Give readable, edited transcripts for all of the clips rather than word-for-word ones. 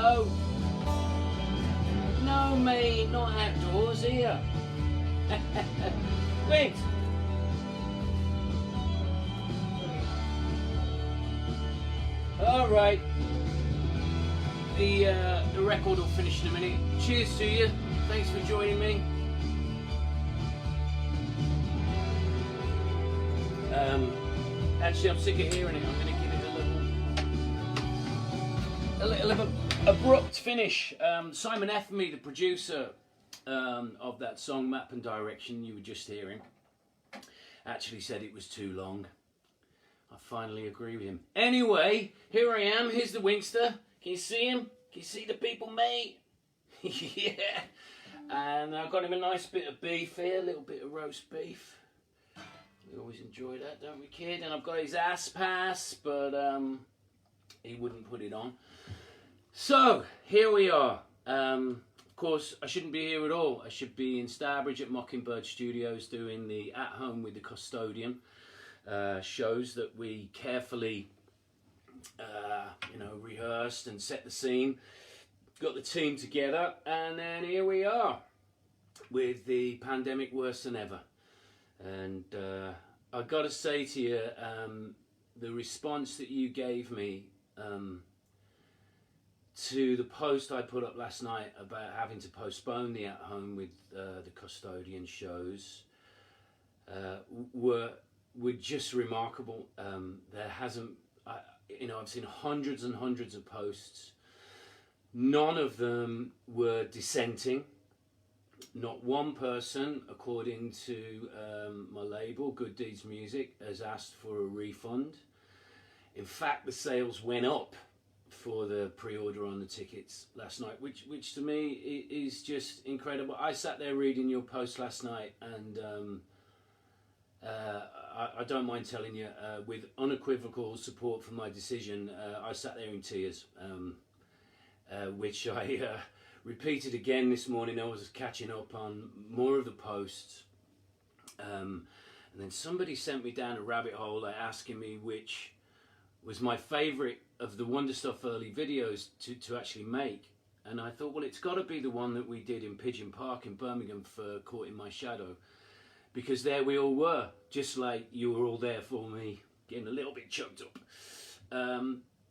No. No, mate, not outdoors here. Wait. All right. The record will finish in a minute. Cheers to you. Thanks for joining me. Actually, I'm sick of hearing it. I'm going to give it a little abrupt finish. Simon Effamy, the producer of that song, Map and Direction, you were just hearing, actually said it was too long. I finally agree with him. Anyway, here I am. Here's the Winkster. Can you see him? Can you see the people, mate? Yeah. And I've got him a nice bit of beef here, a little bit of roast beef. We always enjoy that, don't we, kid? And I've got his ass pass, but he wouldn't put it on. So, here we are. Of course, I shouldn't be here at all. I should be in Starbridge at Mockingbird Studios doing the At Home with the Custodian shows that we carefully, rehearsed and set the scene. Got the team together, and then here we are with the pandemic worse than ever. And I've got to say to you, the response that you gave me to the post I put up last night about having to postpone the At Home with the Custodian shows were just remarkable. There hasn't, I've seen hundreds and hundreds of posts. None of them were dissenting. Not one person, according to my label, Good Deeds Music, has asked for a refund. In fact, the sales went up for the pre-order on the tickets last night, which to me is just incredible. I sat there reading your post last night, and I don't mind telling you, with unequivocal support for my decision, I sat there in tears, which I repeated again this morning. I was catching up on more of the posts, and then somebody sent me down a rabbit hole asking me which was my favourite of the Wonder Stuff early videos to actually make. And I thought, well, it's got to be the one that we did in Pigeon Park in Birmingham for Caught in My Shadow, because there we all were, just like you were all there for me, getting a little bit choked up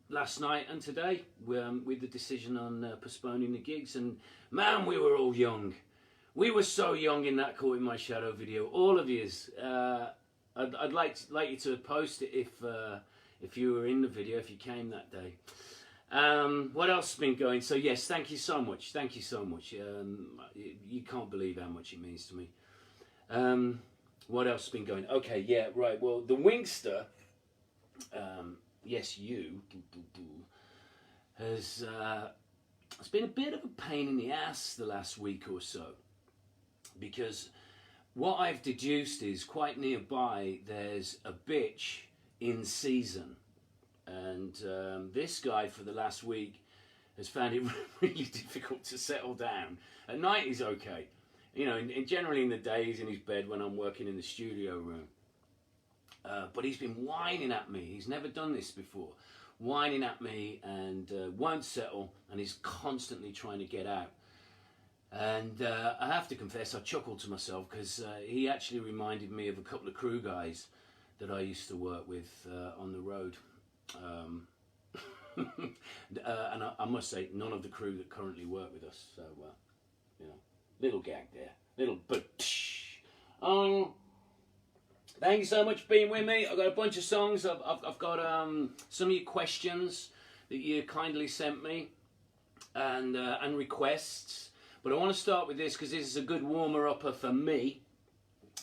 last night and today with the decision on postponing the gigs. And man, we were all young. We were so young in that Caught in My Shadow video, all of yous. I'd like you to post it if you were in the video, if you came that day. What else has been going? So yes, thank you so much. Thank you so much. You can't believe how much it means to me. What else has been going? Okay, yeah, right. Well, the Winkster, yes, you, has it's been a bit of a pain in the ass the last week or so, because what I've deduced is quite nearby there's a bitch in season, and this guy for the last week has found it really difficult to settle down. At night he's okay, and generally in the day he's in his bed when I'm working in the studio room, but he's been whining at me. He's never done this before, whining at me, and won't settle, and he's constantly trying to get out. And I have to confess, I chuckled to myself, because he actually reminded me of a couple of crew guys that I used to work with on the road. And I must say, none of the crew that currently work with us. So, little gag there. Little but. Thank you so much for being with me. I've got a bunch of songs. I've got some of your questions that you kindly sent me, and requests. But I want to start with this because this is a good warmer-upper for me.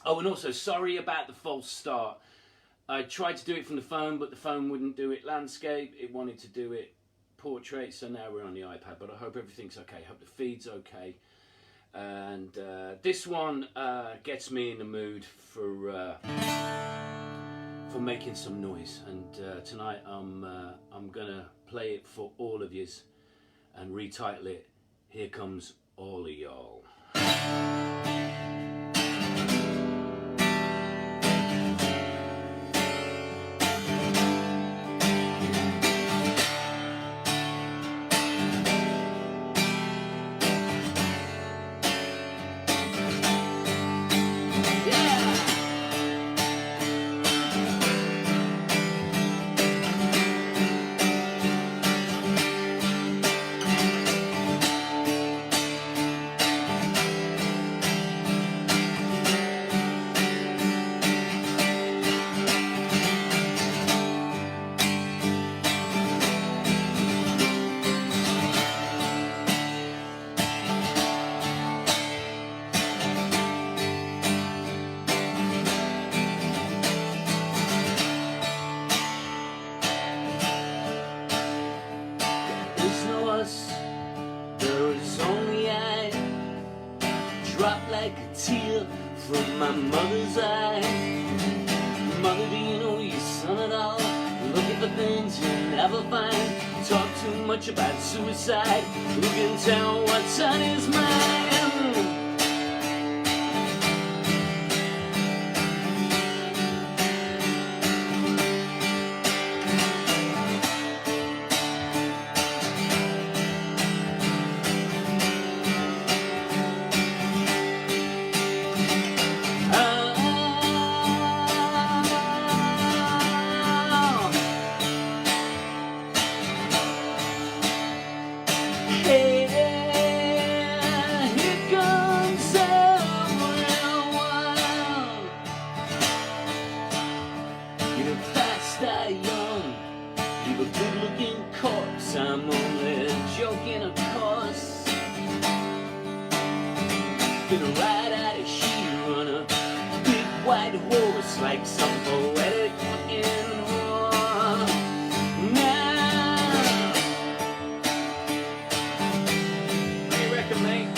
Oh, and also, sorry about the false start. I tried to do it from the phone, but the phone wouldn't do it landscape. It wanted to do it portrait, so now we're on the iPad. But I hope everything's okay. I hope the feed's okay. And this one gets me in the mood for making some noise. And tonight I'm gonna play it for all of yous and retitle it "Here Comes All of Y'all." dropped like a tear from my mother's eye. Mother, do you know your son at all? Looking for things you never find. Talk too much about suicide. Who can tell what's on his mind? I'm only joking, of course. Gonna ride out of here on a big white horse like some poetic fucking whore. Now, what do you reckon, mate?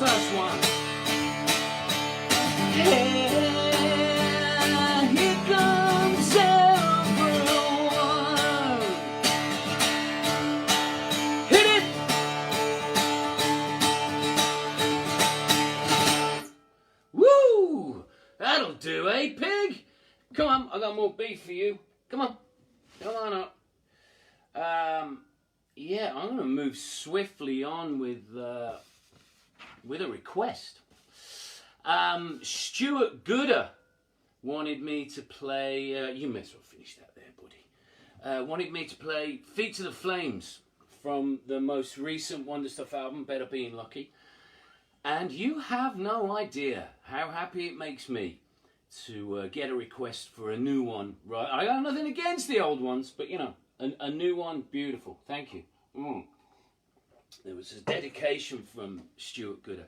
Last one. Hey, here comes everyone. Hit it. Woo! That'll do, eh, pig? Come on, I got more beef for you. Come on up. Yeah, I'm gonna move swiftly on with a request. Stuart Gooder wanted me to play, you may as well finish that there, buddy. Wanted me to play Feet to the Flames from the most recent Wonder Stuff album, Better Being Lucky. And you have no idea how happy it makes me to get a request for a new one. Right, I got nothing against the old ones, but you know, a new one, beautiful. Thank you. There was a dedication from Stuart Gooder.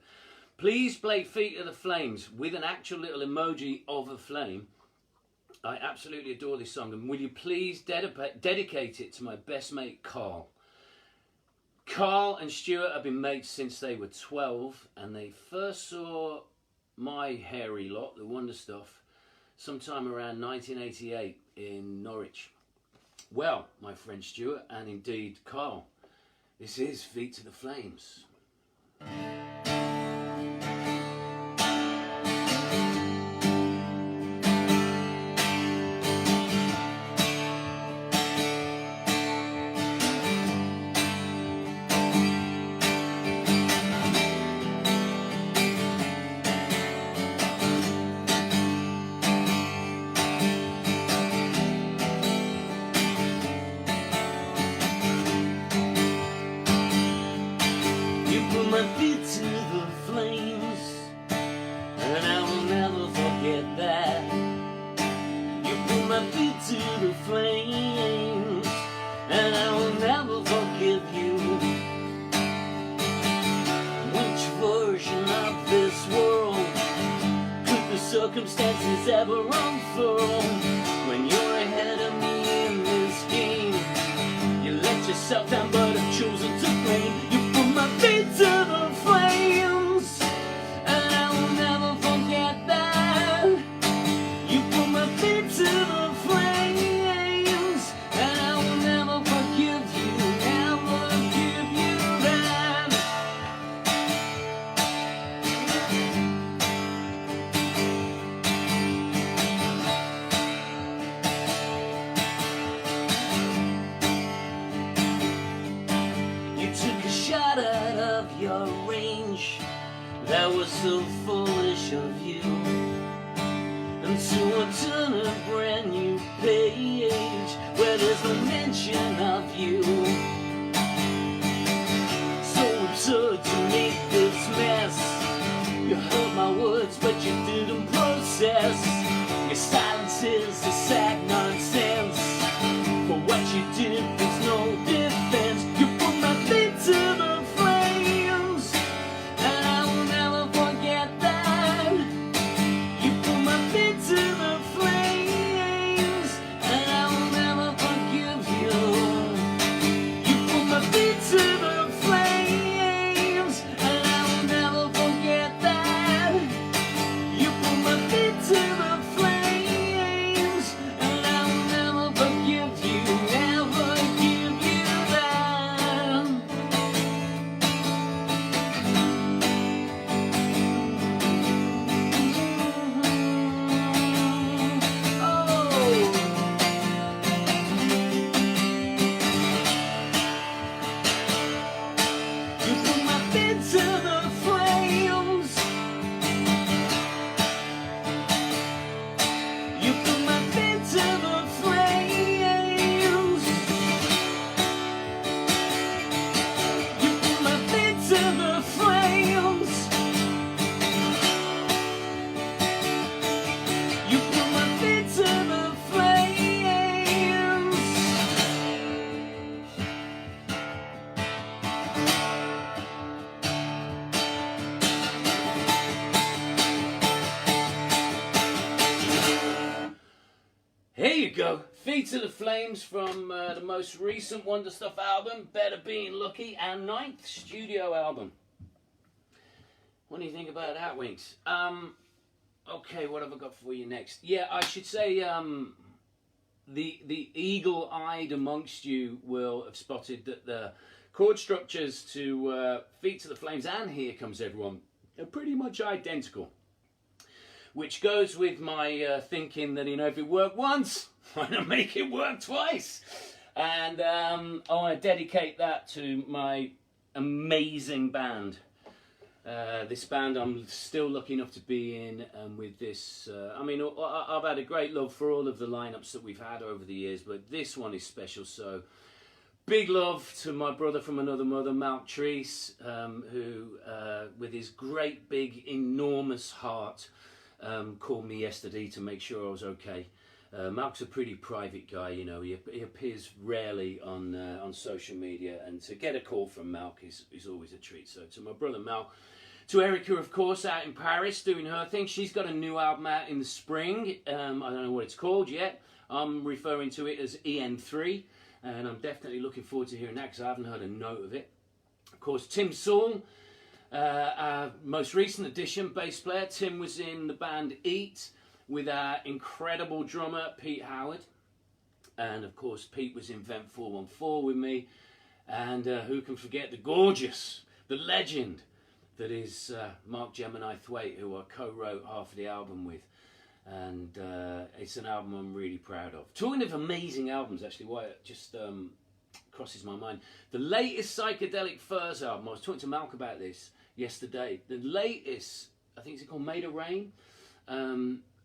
Please play Feet of the Flames with an actual little emoji of a flame. I absolutely adore this song. And will you please dedicate it to my best mate, Carl. Carl and Stuart have been mates since they were 12. And they first saw my hairy lot, the Wonder Stuff, sometime around 1988 in Norwich. Well, my friend Stuart, and indeed Carl, this is Feet to the Flames. to the flames, and I will never forgive you. Which version of this world could the circumstances ever unfurl? When you're ahead of me in this game, you let yourself down but have chosen to blame. You put my feet to the flames, and I will never forget that. You put my feet to the flames, and I will never forgive you, never give you that. You took a shot out of your range, that was so foolish of you. And so I turn a brand new page where there's no mention of you. So absurd to make this mess. You heard my words but you didn't process. Your silence is a sad nonsense. For what you did there's no defense. You put my feet to the flames, and I will never forget that. You put my feet to the flames, and I will never forgive you. You put my feet to the flames, and I will never forget that. You put my feet to the flames, and I will never forgive you, never give you that. Oh. You put my feet to the flames. You put my feet to the flames. You put my feet to the flames. You put my feet to the flames. Here you go, Feet to the Flames from the most recent Wonder Stuff album, Better Being Lucky, and 9th studio album. What do you think about that, Winks? Okay, what have I got for you next? Yeah, I should say the eagle-eyed amongst you will have spotted that the chord structures to Feet to the Flames and Here Comes Everyone are pretty much identical. Which goes with my thinking that, you know, if it worked once, why not make it work twice? And I want to dedicate that to my amazing band. This band I'm still lucky enough to be in, and with this, I mean, I've had a great love for all of the lineups that we've had over the years, but this one is special, so big love to my brother from another mother, Malk Treese, who, with his great, big, enormous heart, called me yesterday to make sure I was okay. Malk's a pretty private guy, you know. He appears rarely on social media, and to get a call from Malk is always a treat. So to my brother Malk, to Erica, of course, out in Paris doing her thing. She's got a new album out in the spring. I don't know what it's called yet. I'm referring to it as EN3, and I'm definitely looking forward to hearing that because I haven't heard a note of it. Of course, Tim Saul. Our most recent addition, bass player. Tim was in the band Eat with our incredible drummer Pete Howard, and of course Pete was in Vent 414 with me, and who can forget the gorgeous, the legend that is Mark Gemini Thwaite, who I co-wrote half of the album with, and it's an album I'm really proud of. Talking of amazing albums, actually, why it just crosses my mind, the latest Psychedelic Furs album, I was talking to Malk about this yesterday, the latest, I think it's called Made of Rain.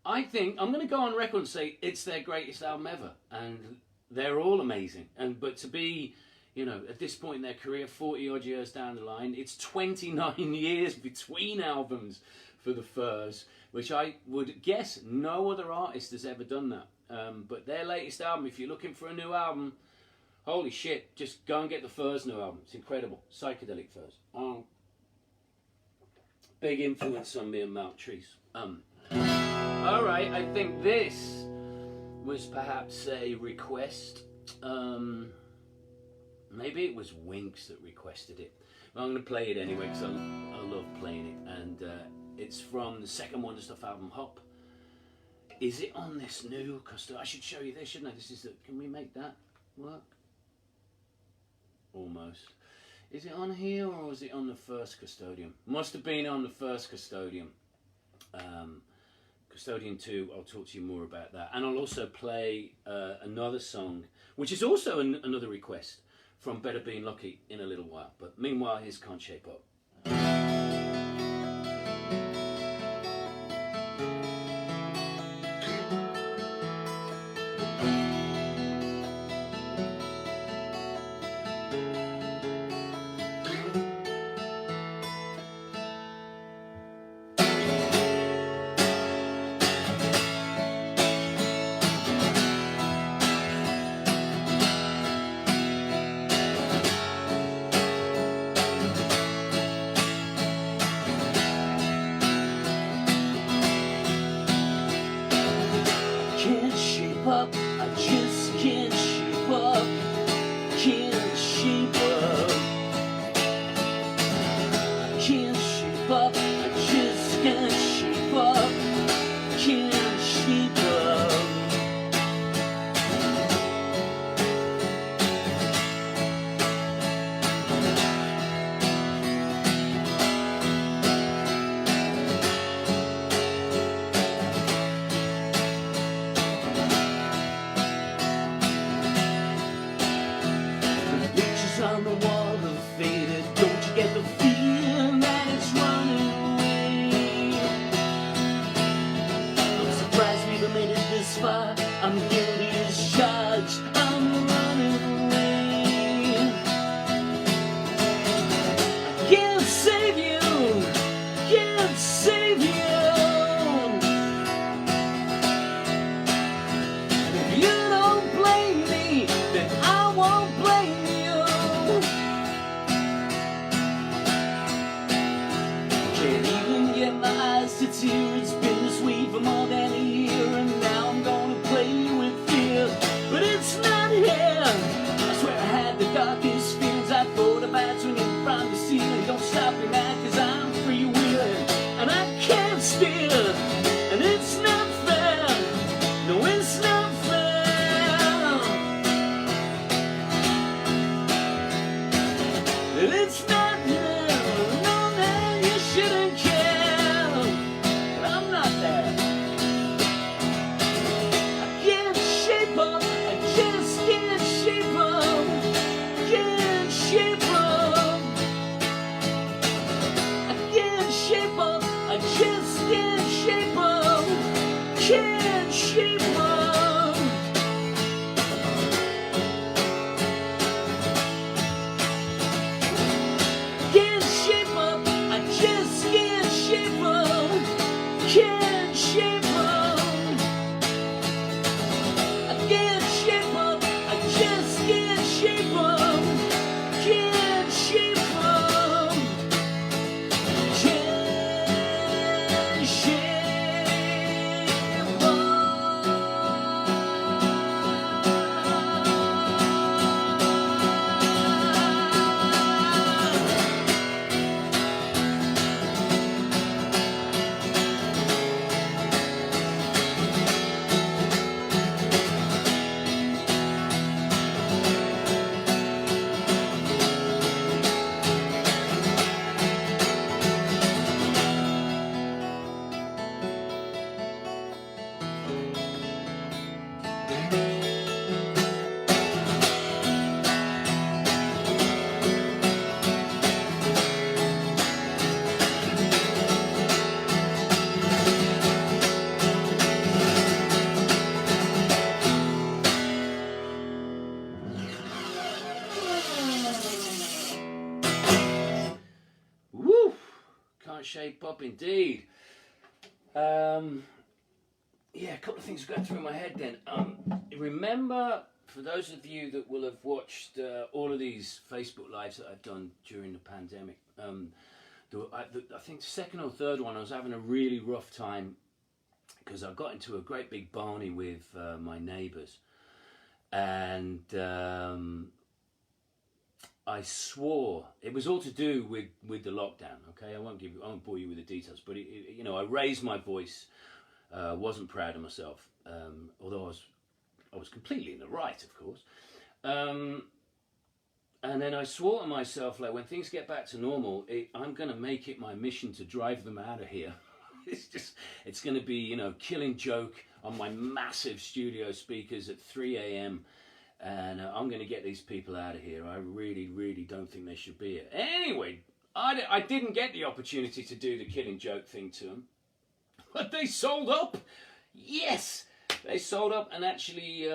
I think I'm going to go on record and say it's their greatest album ever, and they're all amazing. But to be, you know, at this point in their career, 40 odd years down the line, it's 29 years between albums for the Furs, which I would guess no other artist has ever done that. But their latest album, if you're looking for a new album, holy shit, just go and get the Furs' new album. It's incredible. Psychedelic Furs. Big influence on me and Mount Trees. Alright, I think this was perhaps a request. Maybe it was Winks that requested it. But I'm going to play it anyway because I love playing it. And it's from the second Wonder Stuff album, Hop. Is it on this new Custodian? I should show you this, shouldn't I? This is the, can we make that work? Almost. Is it on here or was it on the first Custodian? Must have been on the first Custodian. Custodian 2, I'll talk to you more about that. And I'll also play another song, which is also another request from Better Being Lucky in a little while. But meanwhile, here's Can't Shape Up. Shape Up indeed. Yeah, a couple of things going through my head then. Remember, for those of you that will have watched all of these Facebook Lives that I've done during the pandemic, I think the second or third one, I was having a really rough time because I got into a great big barney with my neighbours, and I swore it was all to do with the lockdown. Okay, I won't bore you with the details, but I raised my voice. Wasn't proud of myself, although I was completely in the right, of course. And then I swore to myself, like, when things get back to normal, I'm going to make it my mission to drive them out of here. It's going to be, Killing Joke on my massive studio speakers at 3 a.m. And I'm going to get these people out of here. I really, really don't think they should be here. Anyway, I didn't get the opportunity to do the Killing Joke thing to them. But they sold up. Yes, they sold up. And actually,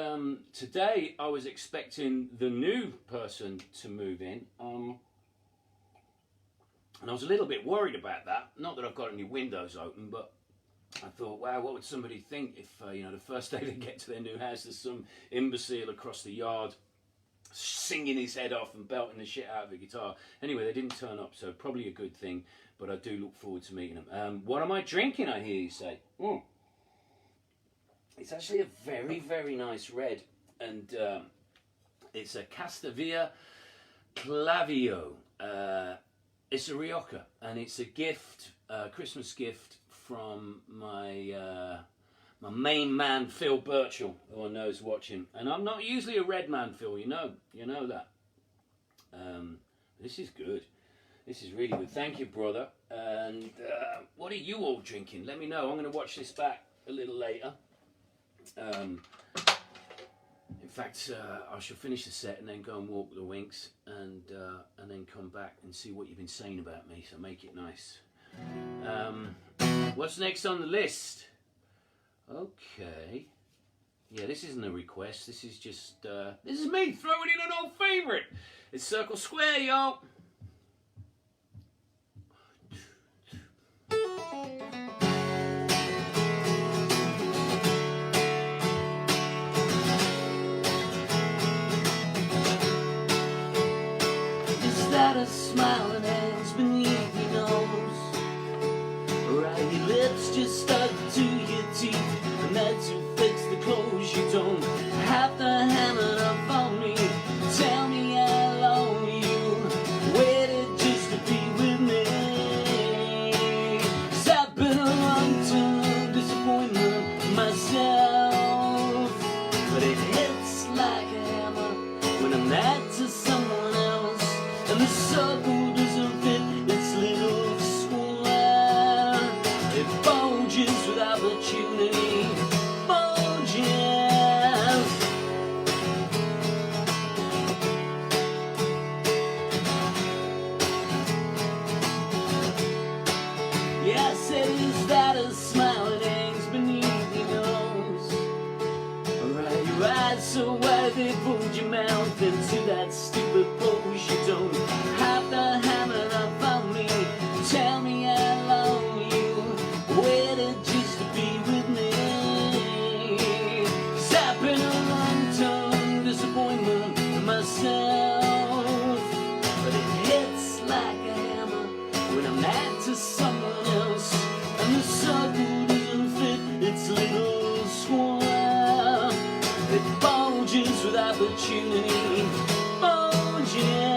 today I was expecting the new person to move in. And I was a little bit worried about that. Not that I've got any windows open, but I thought, wow, what would somebody think if, the first day they get to their new house, there's some imbecile across the yard singing his head off and belting the shit out of the guitar. Anyway, they didn't turn up, so probably a good thing. But I do look forward to meeting them. What am I drinking, I hear you say? It's actually a very, very nice red. And it's a Custodian Postponement. It's a Rioja. And it's a gift, Christmas gift from my main man, Phil Birchall, who I know is watching. And I'm not usually a red man, Phil, you know that. This is good. This is really good. Thank you, brother. And what are you all drinking? Let me know. I'm going to watch this back a little later. In fact, I shall finish the set and then go and walk the Winks and then come back and see what you've been saying about me. So make it nice. What's next on the list? Okay. Yeah, this isn't a request. This is just this is me throwing in an old favourite. It's Circle Square, y'all. Is that a smile that hangs beneath your nose? Or are your lips just stuck to your teeth? And that's who fits the clothes you don't have to hammer up on me. Tell me I love you. Waited just to be with me. 'Cause I've been a long-term disappointment myself. But it hits like a hammer when I'm mad to someone else. And the circle doesn't fit its little square. It bulges with opportunity. Bulges. Yeah, I said, is that a smile that hangs beneath your nose? Or are your eyes so wide they pulled your mouth into that stupid pose? You don't have to hammer up on me. Tell me I love you. Waited just to be with me. 'Cause I've been a long-term disappointment myself. But it hits like a hammer when I'm mad to someone else. And the circle doesn't fit its little square. It bulges with opportunity. Bulges.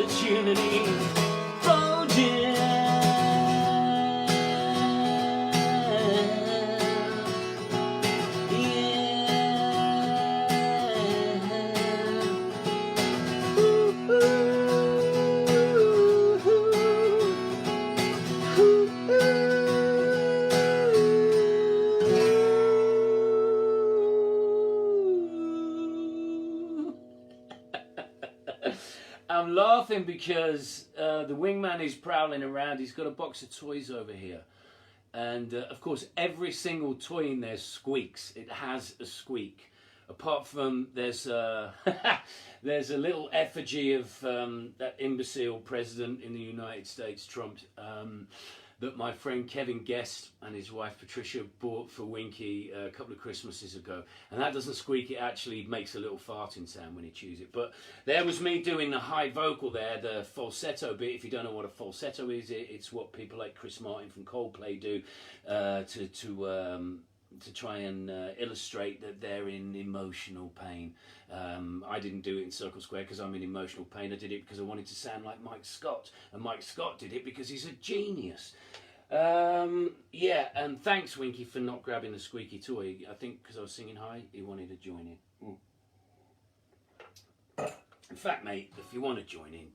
opportunity. Oh yeah. I'm laughing because the wingman is prowling around. He's got a box of toys over here. And of course, every single toy in there squeaks. It has a squeak. Apart from there's there's a little effigy of that imbecile president in the United States, Trump, that my friend Kevin Guest and his wife Patricia bought for Winky a couple of Christmases ago. And that doesn't squeak, it actually makes a little farting sound when you chews it. But there was me doing the high vocal there, the falsetto bit. If you don't know what a falsetto is, it's what people like Chris Martin from Coldplay do to try and illustrate that they're in emotional pain. I didn't do it in Circle Square because I'm in emotional pain. I did it because I wanted to sound like Mike Scott, and Mike Scott did it because he's a genius. Yeah, and thanks Winky for not grabbing the squeaky toy. I think because I was singing high, he wanted to join in. In fact, mate, if you want to join in.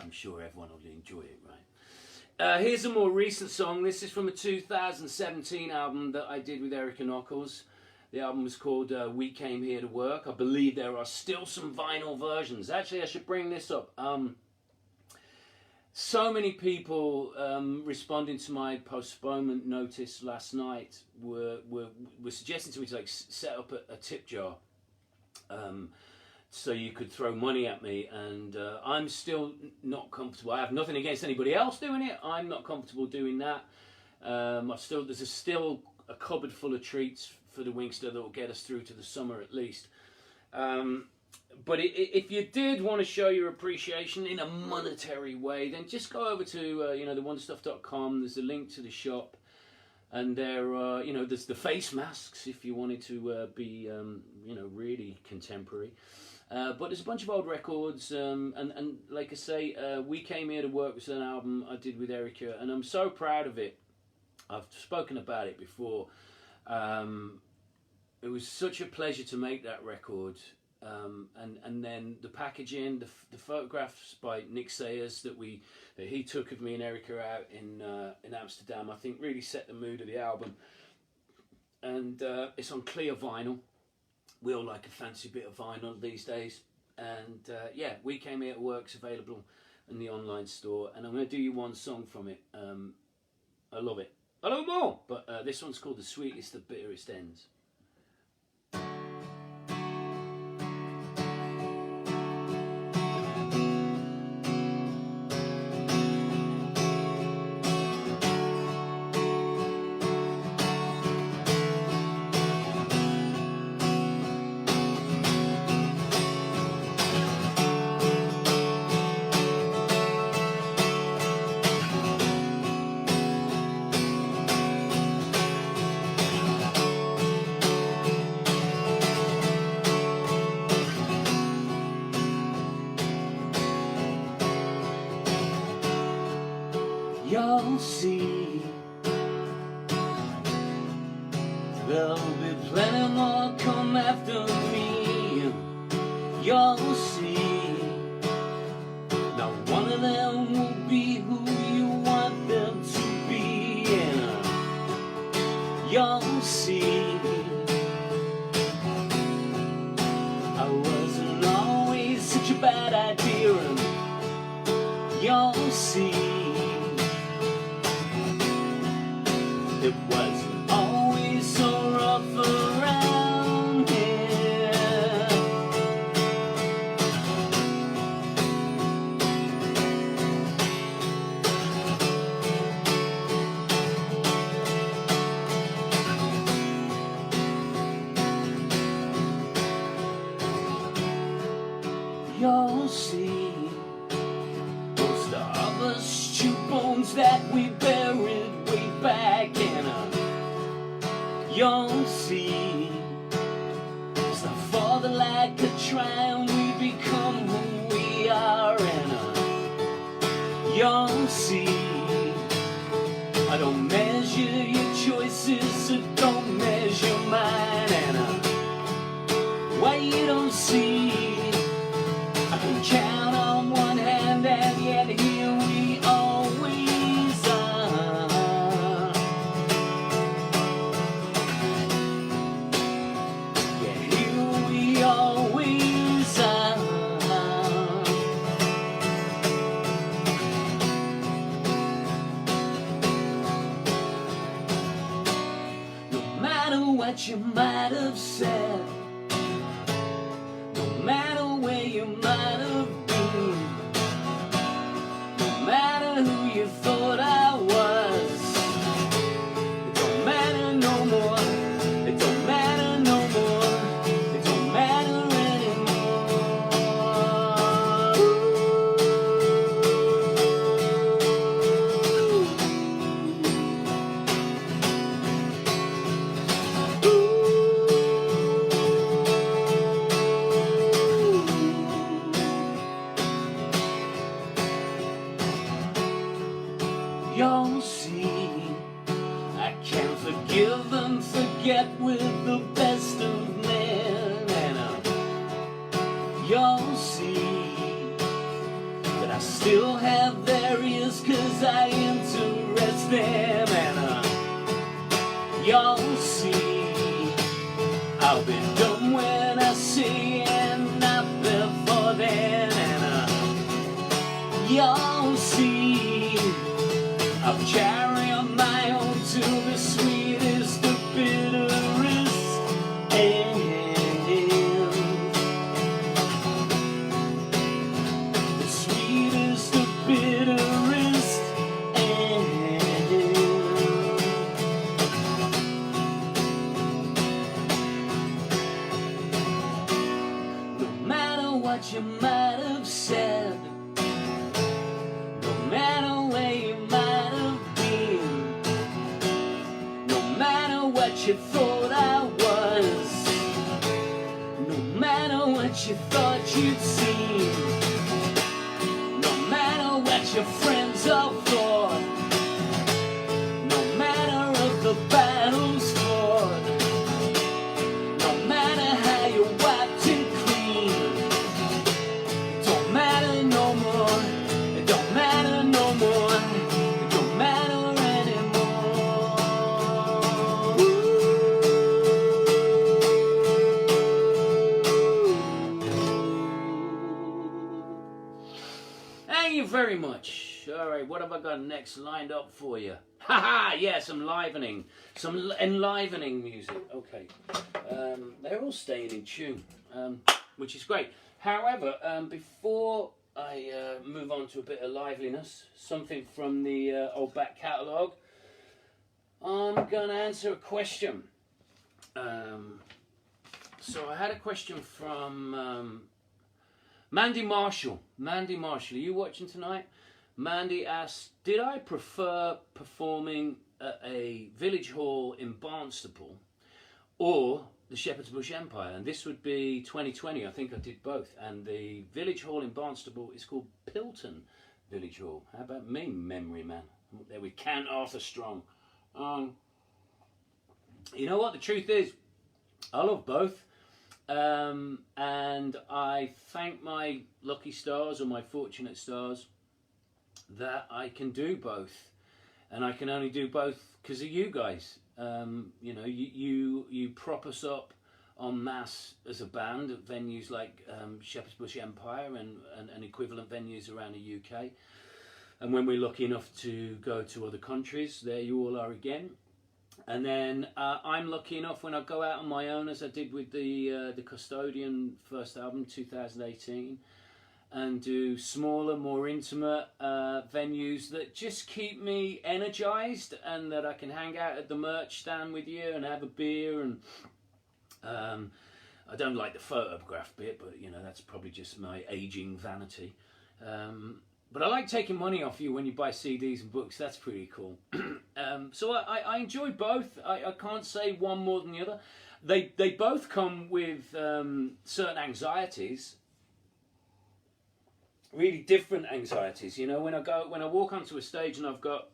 I'm sure everyone will enjoy it, right? Here's a more recent song. This is from a 2017 album that I did with Erica Knuckles. The album was called We Came Here to Work. I believe there are still some vinyl versions. Actually, I should bring this up. So many people responding to my postponement notice last night were suggesting to me to like set up a tip jar so you could throw money at me, and I'm still not comfortable. I have nothing against anybody else doing it. I'm not comfortable doing that. There's still a cupboard full of treats for the Wingster that will get us through to the summer at least. But if you did want to show your appreciation in a monetary way, then just go over to thewonderstuff.com. There's a link to the shop, and there are there's the face masks if you wanted to be really contemporary. But there's a bunch of old records, and like I say, We Came Here to Work was an album I did with Erica, and I'm so proud of it. I've spoken about it before. It was such a pleasure to make that record, and then the packaging, the photographs by Nick Sayers that he took of me and Erica out in Amsterdam, I think really set the mood of the album. And it's on clear vinyl. We all like a fancy bit of vinyl these days. And yeah, We Came Here to Work's available in the online store, and I'm going to do you one song from it. I love it. I love more, but this one's called The Sweetest, The Bitterest Ends. You'll see, there'll be plenty more come after me. You'll see, not one of them will be who you want them to be. And you'll see, I wasn't always such a bad idea. And you'll see, it wasn't always so rough around here. You'll see, most of us chew bones that we buried way back in. You'll see, it's not for the lack of trying we become who we are. And You'll see, I don't measure your choices, I don't measure mine, and what you don't see, I can count on one hand, and yet here we always are. Yeah, here we always are. No matter what you might have said, no matter where you might have been, no matter who you thought I was, it don't matter no more, it don't matter no more, it don't matter anymore. You'll see, I can forgive and forget with the best of men, and you'll see that I still have their ears, 'cause I interest them, and you'll see, I'll be done when I see, and not before then, and you'll see, I'll carry on my own to the sweetest, the bitterest end. The sweetest, the bitterest end. No matter what you might have said, no matter where you might have been, no matter what you thought I was, no matter what you thought you'd seen, no matter what your friends all thought, no matter of the battles fought, no matter how you wiped and cleaned, it don't matter no more, it don't matter no more, it don't matter anymore. Thank you very much. Alright, what have I got next lined up for you? Haha, yeah, some enlivening music. Okay. They're all staying in tune, which is great. However, before I move on to a bit of liveliness, something from the old back catalogue, I'm going to answer a question. So I had a question from Mandy Marshall. Mandy Marshall, are you watching tonight? Mandy asked, did I prefer performing at a village hall in Barnstaple or the Shepherd's Bush Empire? And this would be 2020. I think I did both. And the village hall in Barnstaple is called Pilton Village Hall. How about me, memory man? I'm up there with Count Arthur Strong. You know what? The truth is, I love both. And I thank my lucky stars, or my fortunate stars, that I can do both, and I can only do both because of you guys. You know, you prop us up en masse as a band at venues like Shepherd's Bush Empire and equivalent venues around the UK. And when we're lucky enough to go to other countries, there you all are again. And then I'm lucky enough when I go out on my own, as I did with the Custodian first album, 2018, and do smaller, more intimate venues that just keep me energized, and that I can hang out at the merch stand with you and have a beer. And I don't like the photograph bit, but you know, that's probably just my aging vanity. But I like taking money off you when you buy CDs and books. That's pretty cool. So I enjoy both. I can't say one more than the other. They both come with certain anxieties. really different anxieties. You know, when I walk onto a stage and I've got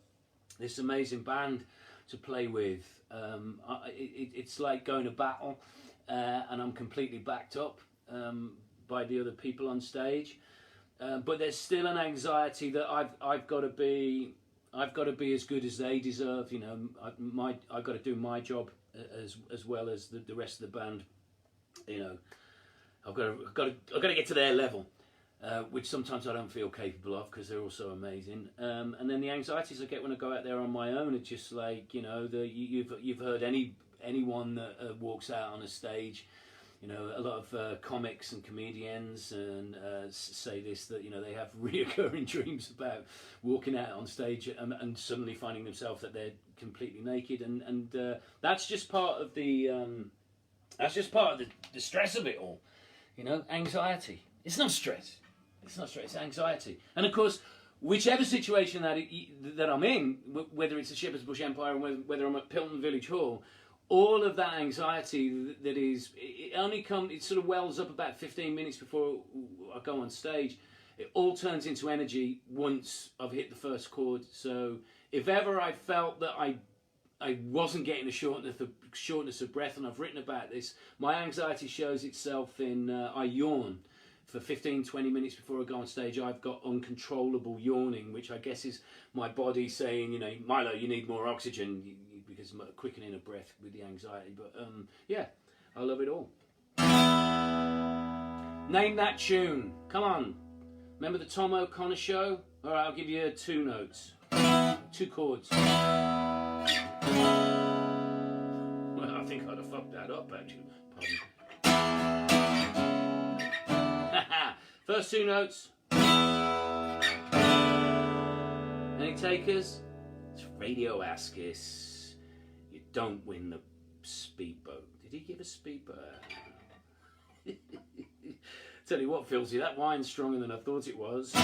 this amazing band to play with, it's like going to battle, and I'm completely backed up by the other people on stage. But there's still an anxiety that I've got to be as good as they deserve. You know, I've got to do my job as well as the rest of the band. You know, I've got to get to their level, which sometimes I don't feel capable of because they're all so amazing. And then the anxieties I get when I go out there on my own are just like, you know, you've heard anyone that walks out on a stage. You know, a lot of comics and comedians and say this, that, you know, they have reoccurring dreams about walking out on stage and suddenly finding themselves that they're completely naked, and that's just part of the stress of it all. You know, anxiety. It's not stress. It's anxiety. And of course, whichever situation that I'm in, whether it's the Shepherd's Bush Empire or whether I'm at Pilton Village Hall, all of that anxiety it sort of wells up about 15 minutes before I go on stage. It all turns into energy once I've hit the first chord. So if ever I felt that I wasn't getting a shortness of breath, and I've written about this, my anxiety shows itself in I yawn for 15-20 minutes before I go on stage. I've got uncontrollable yawning, which I guess is my body saying, you know, Milo, you need more oxygen, because I'm quickening a breath with the anxiety. But yeah, I love it all. Name that tune. Come on. Remember the Tom O'Connor show? All right, I'll give you 2 notes, 2 chords. Well, I think I'd have fucked that up, actually. Pardon. First 2 notes. Any takers? It's Radio Askis. You don't win the speedboat. Did he give a speedboat? Tell you what, Filthy, that wine's stronger than I thought it was.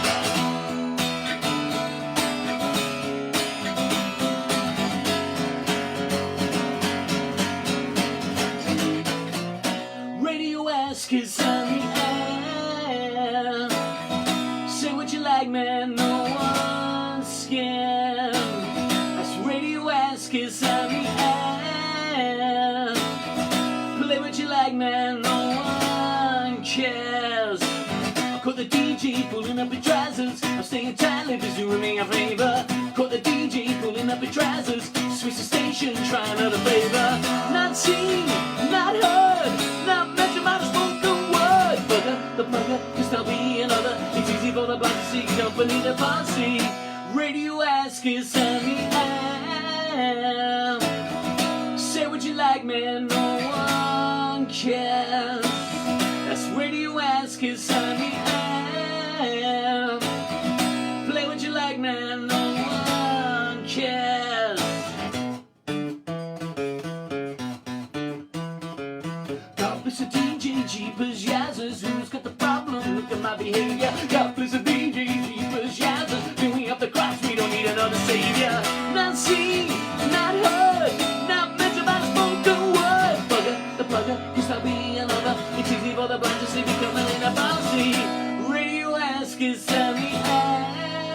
Radio Askis on the air. Say what you like, man, no one's scared. That's Radio Askis on the air. Play what you like, man, no one cares. I caught the DJ pulling up his trousers. I'm staying tight, live is doing me a favor. Caught the DJ pulling up his trousers. Switch the station, trying out a favor. Not seen, not heard, not mentioned by the spoken word. Bugger, the plugger, cause there'll be another. It's easy for the blind to see, company to posse. Radio Askis on the air. Say what you like, man, no one cares. That's Radio Askis on the air. Play what you like, man, no one cares. God bless the DJ, Jeepers Yazzers. Who's got the problem? Look at my behavior. God bless the DJ, Jeepers Yazzers. Bring me up the cross, we don't need another savior. Not seen, not heard, not mentioned by the spoken word. Bugger, the plugger, cause there'll be another. It's easy for the blind to see, becoming in a bouncy. Radio Askis on the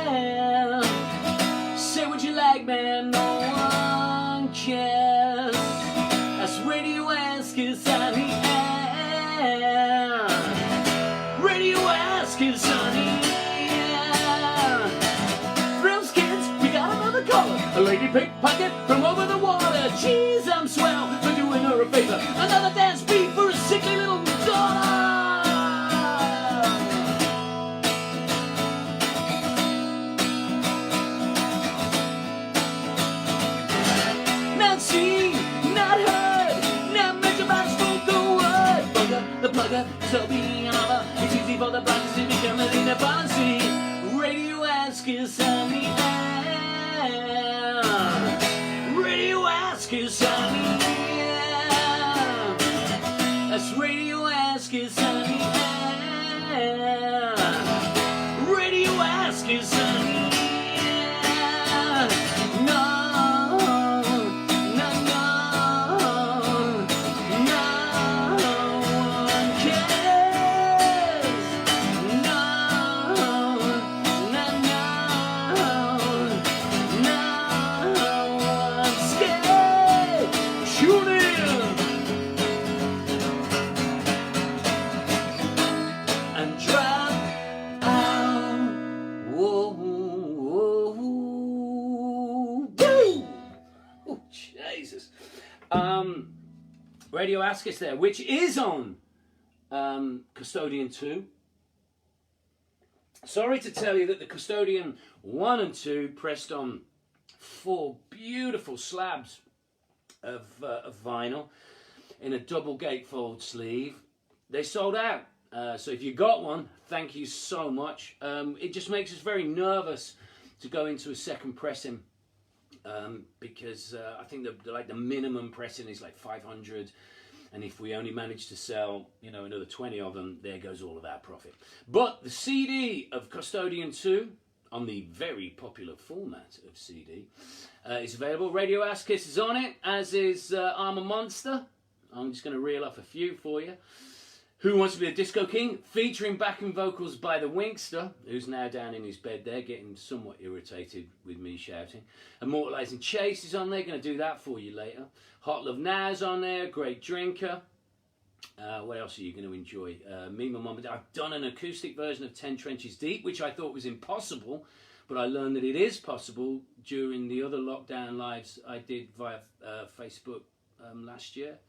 air. Say what you like, man, no one cares. That's Radio Askis on the air. Radio Askis on the air. Thrills kids, we got another caller. A lady pickpocket from over the water. Jeez, I'm swell for doing her a favor. Another dance beat for a sickly little daughter. Not seen, not heard, not mentioned by the spoken word. Bugger, the plugger, so be another. It's easy for the blind to see, becoming in a bouncy. Radio Askis on the air. Radio Askis on the air. That's Radio Askis on the air. Radio Askis on the air. No, no, no, no one cares. No one Radio Askis there, which is on Custodian 2. Sorry to tell you that the Custodian 1 and 2 pressed on 4 beautiful slabs of vinyl in a double gatefold sleeve. They sold out. So if you got one, thank you so much. It just makes us very nervous to go into a second pressing because I think the minimum pressing is like 500, and if we only manage to sell, you know, another 20 of them, there goes all of our profit. But the CD of Custodian 2 on the very popular format of CD is available. Radio Askis is on it, as is I'm a Monster. I'm just going to reel off a few for you. Who Wants to Be a Disco King, featuring backing vocals by the Winkster, who's now down in his bed there, getting somewhat irritated with me shouting. Immortalising Chase is on there, going to do that for you later. Hot Love Now's on there, Great Drinker. What else are you going to enjoy? Me, My Mum, I've done an acoustic version of 10 Trenches Deep, which I thought was impossible, but I learned that it is possible during the other lockdown lives I did via Facebook last year.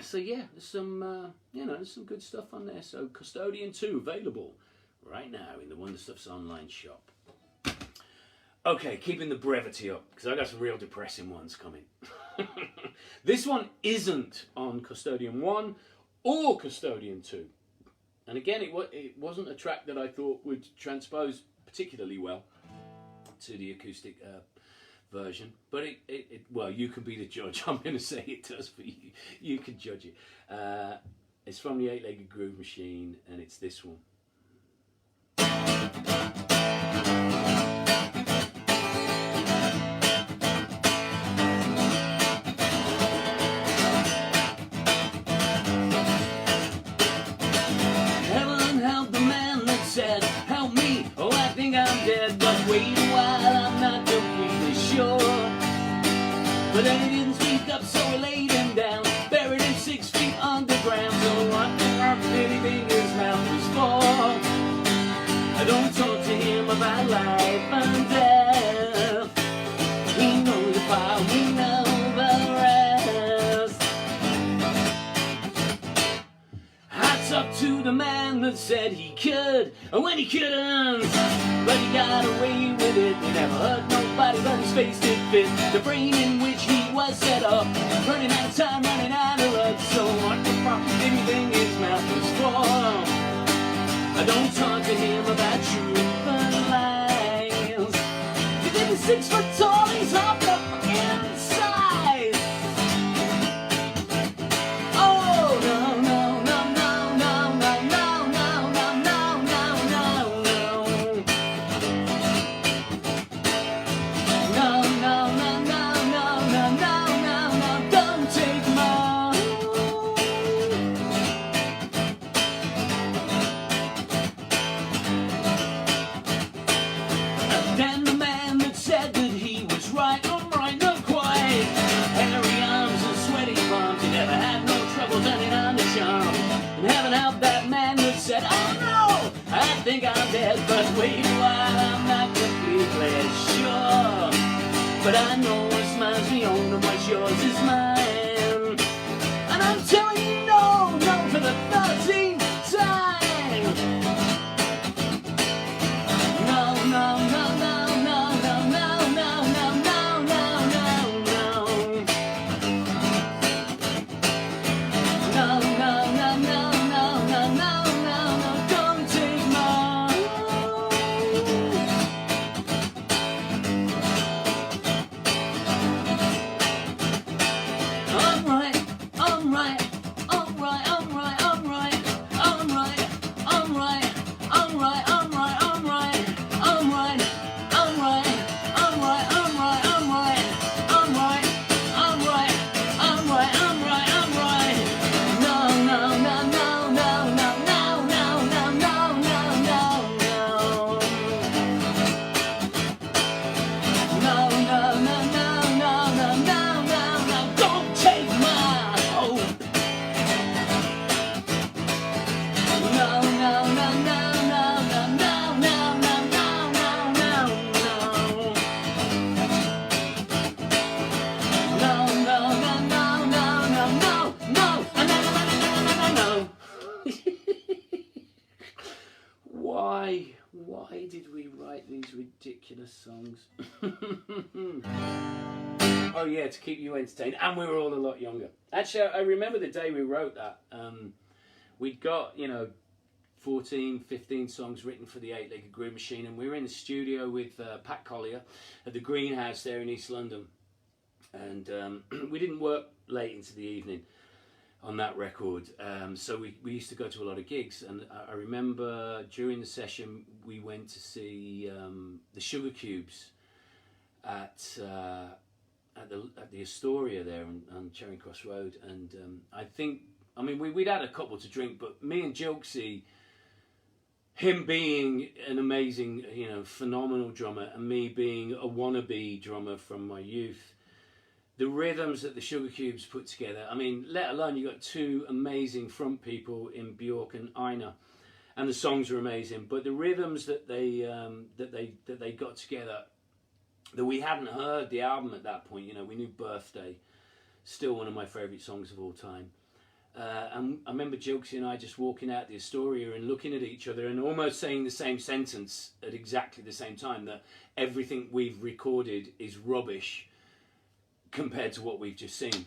So yeah, there's some, there's some good stuff on there. So Custodian 2 available right now in the Wonder Stuff's online shop. Okay, keeping the brevity up, because I got some real depressing ones coming. This one isn't on Custodian 1 or Custodian 2. And again, it wasn't a track that I thought would transpose particularly well to the acoustic version, but well, you can be the judge. I'm going to say it does, but you can judge it. It's from the 8-Legged Groove Machine, and it's this one. Heaven help the man that said, help me, oh I think I'm dead, but wait a while, I'm not completely sure. But then he didn't speak up, so we laid him down, buried him 6 feet underground. So what did he think his mouth was for? I don't talk to him about life and death. He knows the power, we know the rest. Hats up to the man that said he could, and when he couldn't, but he got away with it. He never hurt nobody, but his face did fit the brain in which he was set up. Running out of time, running out of luck. So what the fuck did he think his mouth was for? I don't talk to him about truth and lies. You think he's 6 foot tall, he's half the fucking size. Oh no no no no no no no no no no no no. No no no no no no no no, don't take more. Then the man that said that he was right, I'm right, not quite. Hairy arms and sweaty palms, he never had no trouble turning on the charm. And heaven help that man that said, oh no, I think I'm dead, but wait a while, I'm not completely sure. But I know what's mine's me own and what's yours is mine. And I'm telling you no, no for the 13th time. No, no, no, no, no, no, no, no, no, no, no, no, no. No, no, no, no, no, no, no, no, no, don't take more. Why did we write these ridiculous songs? Oh yeah, to keep you entertained, and we were all a lot younger. Actually, I remember the day we wrote that. We'd got, 14, 15 songs written for the 8-legged groove machine, and we were in the studio with Pat Collier at the Greenhouse there in East London, and we didn't work late into the evening on that record, so we used to go to a lot of gigs. And I remember during the session we went to see the Sugar Cubes at the Astoria there on Charing Cross Road, and we'd had a couple to drink, but me and Jokesy, him being an amazing, phenomenal drummer, and me being a wannabe drummer from my youth, the rhythms that the Sugar Cubes put together, let alone you got two amazing front people in Bjork and Einar, and the songs are amazing, but the rhythms that they got together, that we hadn't heard the album at that point, we knew Birthday, still one of my favourite songs of all time. And I remember Jokesy and I just walking out the Astoria and looking at each other and almost saying the same sentence at exactly the same time, that everything we've recorded is rubbish compared to what we've just seen.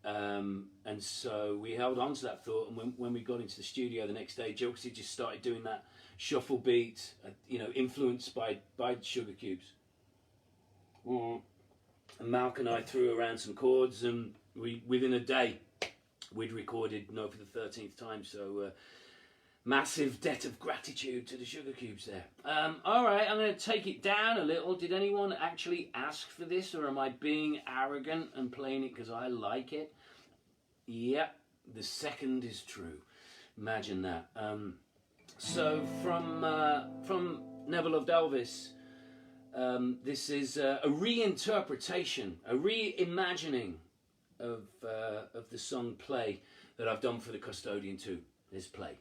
And so we held on to that thought, and when we got into the studio the next day, Jokesy just started doing that shuffle beat, influenced by the Sugar Cubes. And Malk and I threw around some chords, and within a day we'd recorded No for the 13th time. So massive debt of gratitude to the Sugar Cubes there. All right, I'm going to take it down a little. Did anyone actually ask for this, or am I being arrogant and playing it because I like it? Yep, the second is true. Imagine that. So from Never Loved Elvis, this is a reinterpretation, a reimagining of the song Play that I've done for the Custodian too. Here's Play.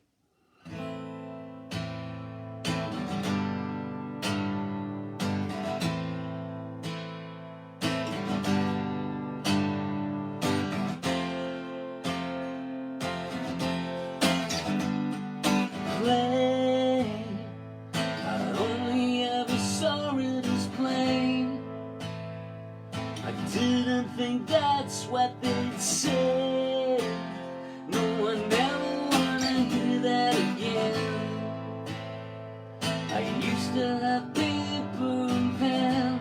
Didn't think that's what they'd say. No one ever wanna hear that again. I used to have paper and pen.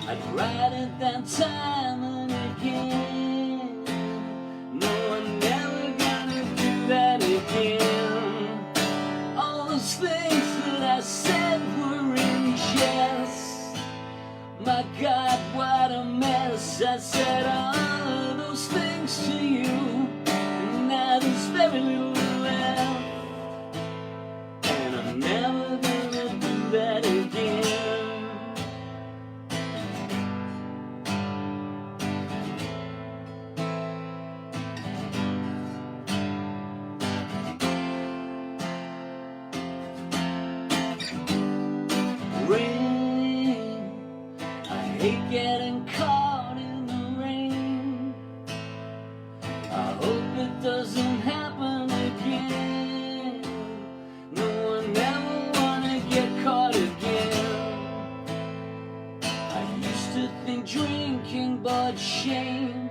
I'd write it down time and again. No one ever gonna do that again. All those things that I said were in jest. My God, what a mess. I said all of those things to you, and now there's very little left, and I'm never gonna do that again. Hate getting caught in the rain. I hope it doesn't happen again. No one ever wanna get caught again. I used to think drinking brought shame,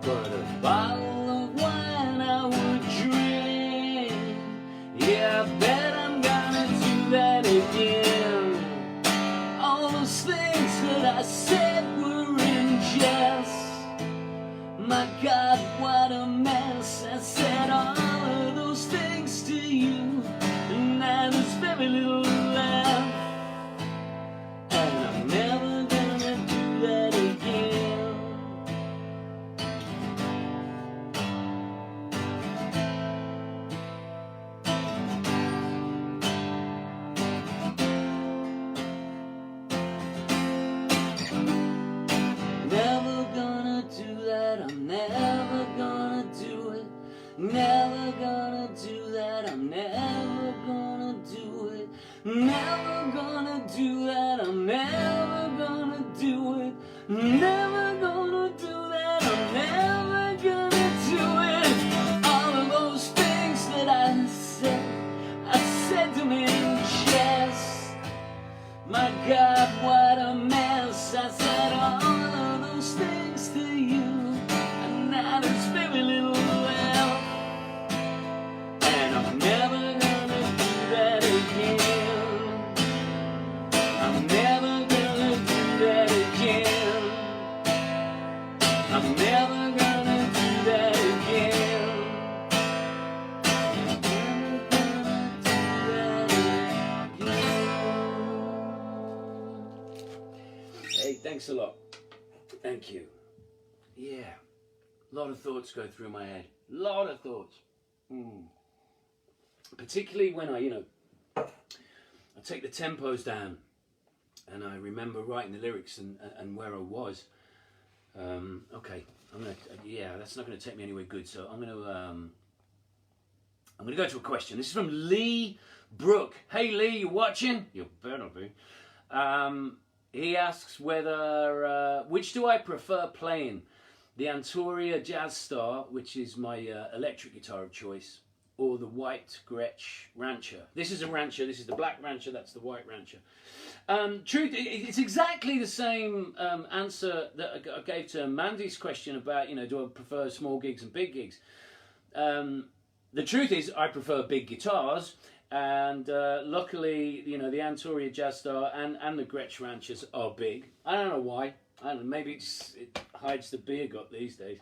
but a bottle of wine I would drink. Yeah, I bet I'm gonna do that again. All those things that I said were in jest. My God, what a mess. I said all of those things to you, and now there's very little left, and I'm never gonna do that again. Never gonna do that, I'm never gonna do it. Never gonna do that, I'm never gonna do it. Never gonna do that, I'm never gonna do it. Never gonna do that, I'm never gonna do it. All of Thanks a lot. Thank you. Yeah, a lot of thoughts go through my head. A lot of thoughts. Particularly when I take the tempos down and I remember writing the lyrics and where I was. Okay, that's not going to take me anywhere good. So I'm going to go to a question. This is from Lee Brook. Hey Lee, you watching? You better be. He asks whether which do I prefer playing, the Antoria Jazz Star, which is my electric guitar of choice, or the white Gretsch Rancher. This is a Rancher. This is the black Rancher. That's the white Rancher. Truth, it's exactly the same answer that I gave to Mandy's question about, do I prefer small gigs and big gigs? The truth is, I prefer big guitars, and luckily, the Antoria Jazz Star and the Gretsch Ranchers are big. I don't know why. I don't know. Maybe it hides the beer gut these days.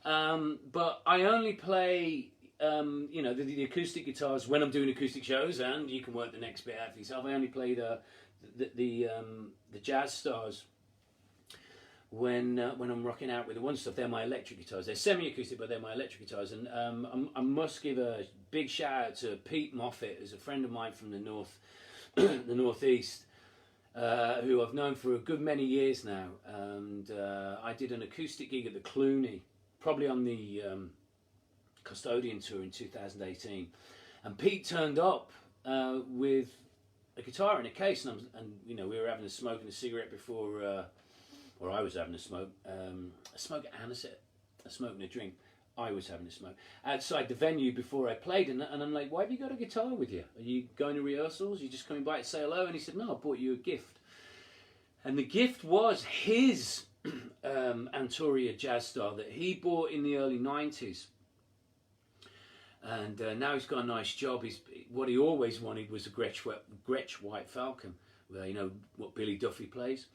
But I only play, the acoustic guitars when I'm doing acoustic shows, and you can work the next bit out for yourself. I only play the Jazz Stars when I'm rocking out with the one stuff. They're my electric guitars. They're semi-acoustic, but they're my electric guitars. And I must give a big shout out to Pete Moffat, who's a friend of mine from the northeast, who I've known for a good many years now. And I did an acoustic gig at the Clooney, probably on the Custodian tour in 2018. And Pete turned up with a guitar in a case, and we were having a smoke and a cigarette before. Or I was having a smoke and a smoke and a drink. I was having a smoke outside the venue before I played, and I'm like, why have you got a guitar with you? Are you going to rehearsals? Are you just coming by to say hello? And he said, no, I bought you a gift. And the gift was his Antoria Jazz Star that he bought in the early 90s. And now he's got a nice job. What he always wanted was a Gretsch White Falcon, what Billy Duffy plays.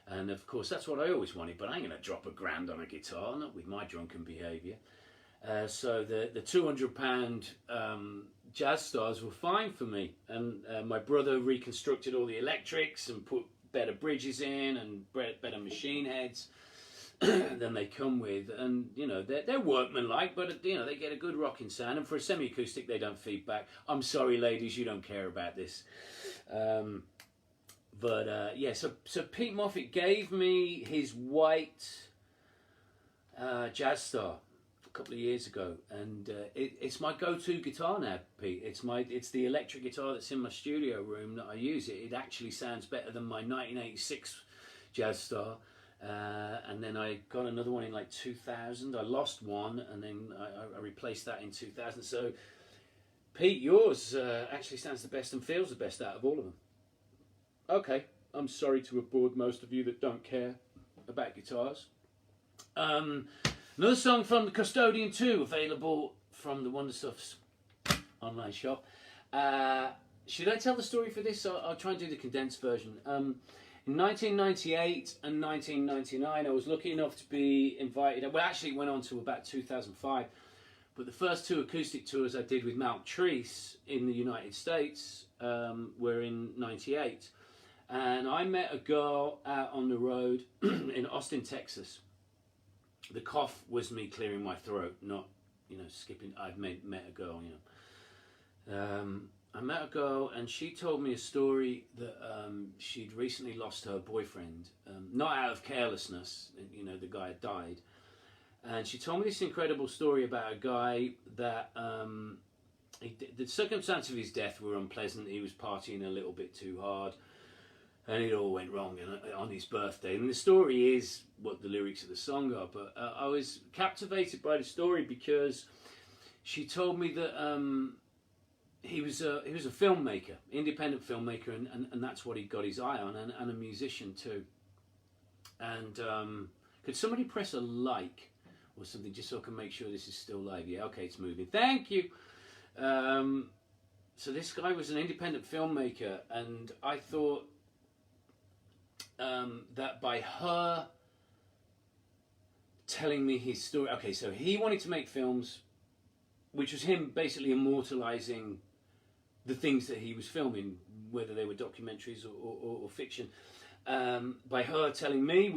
And of course, that's what I always wanted, but I ain't going to drop $1,000 on a guitar, not with my drunken behaviour. So the £200 Jazz Stars were fine for me. And my brother reconstructed all the electrics and put better bridges in and better machine heads than they come with. And, they're workmanlike, but, they get a good rocking sound. And for a semi-acoustic, they don't feed back. I'm sorry, ladies, you don't care about this. So Pete Moffat gave me his white Jazz Star a couple of years ago, and it's my go-to guitar now, Pete. It's the electric guitar that's in my studio room that I use. It actually sounds better than my 1986 Jazz Star, and then I got another one in like 2000. I lost one, and then I replaced that in 2000. So, Pete, yours actually sounds the best and feels the best out of all of them. Okay, I'm sorry to have bored most of you that don't care about guitars. Another song from the Custodian 2, available from the Wonder Stuff's online shop. Should I tell the story for this? I'll try and do the condensed version. In 1998 and 1999, I was lucky enough to be invited. Well, actually, it went on to about 2005. But the first two acoustic tours I did with Malk Treese in the United States were in 98. And I met a girl out on the road in Austin, Texas. The cough was me clearing my throat, not, skipping. I've met a girl, I met a girl, and she told me a story that she'd recently lost her boyfriend, not out of carelessness. The guy had died. And she told me this incredible story about a guy that the circumstances of his death were unpleasant. He was partying a little bit too hard. And it all went wrong on his birthday. And the story is what the lyrics of the song are. But I was captivated by the story because she told me that he was a filmmaker, independent filmmaker, and that's what he got his eye on, and a musician too. And could somebody press a like or something just so I can make sure this is still live? Yeah, okay, it's moving. Thank you. So this guy was an independent filmmaker, and I thought that by her telling me his story, okay, so he wanted to make films, which was him basically immortalizing the things that he was filming, whether they were documentaries or fiction. by her telling me,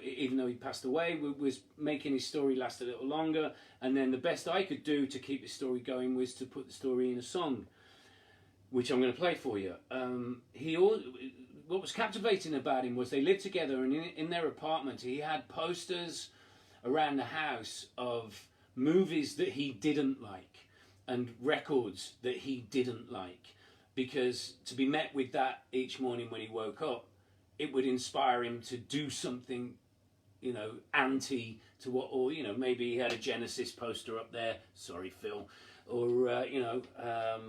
even though he passed away, was making his story last a little longer. And then the best I could do to keep the story going was to put the story in a song, which I'm going to play for you. What was captivating about him was they lived together, and in their apartment he had posters around the house of movies that he didn't like and records that he didn't like, because to be met with that each morning when he woke up, it would inspire him to do something, you know, anti to what, or, you know, maybe he had a Genesis poster up there, sorry Phil, or you know, I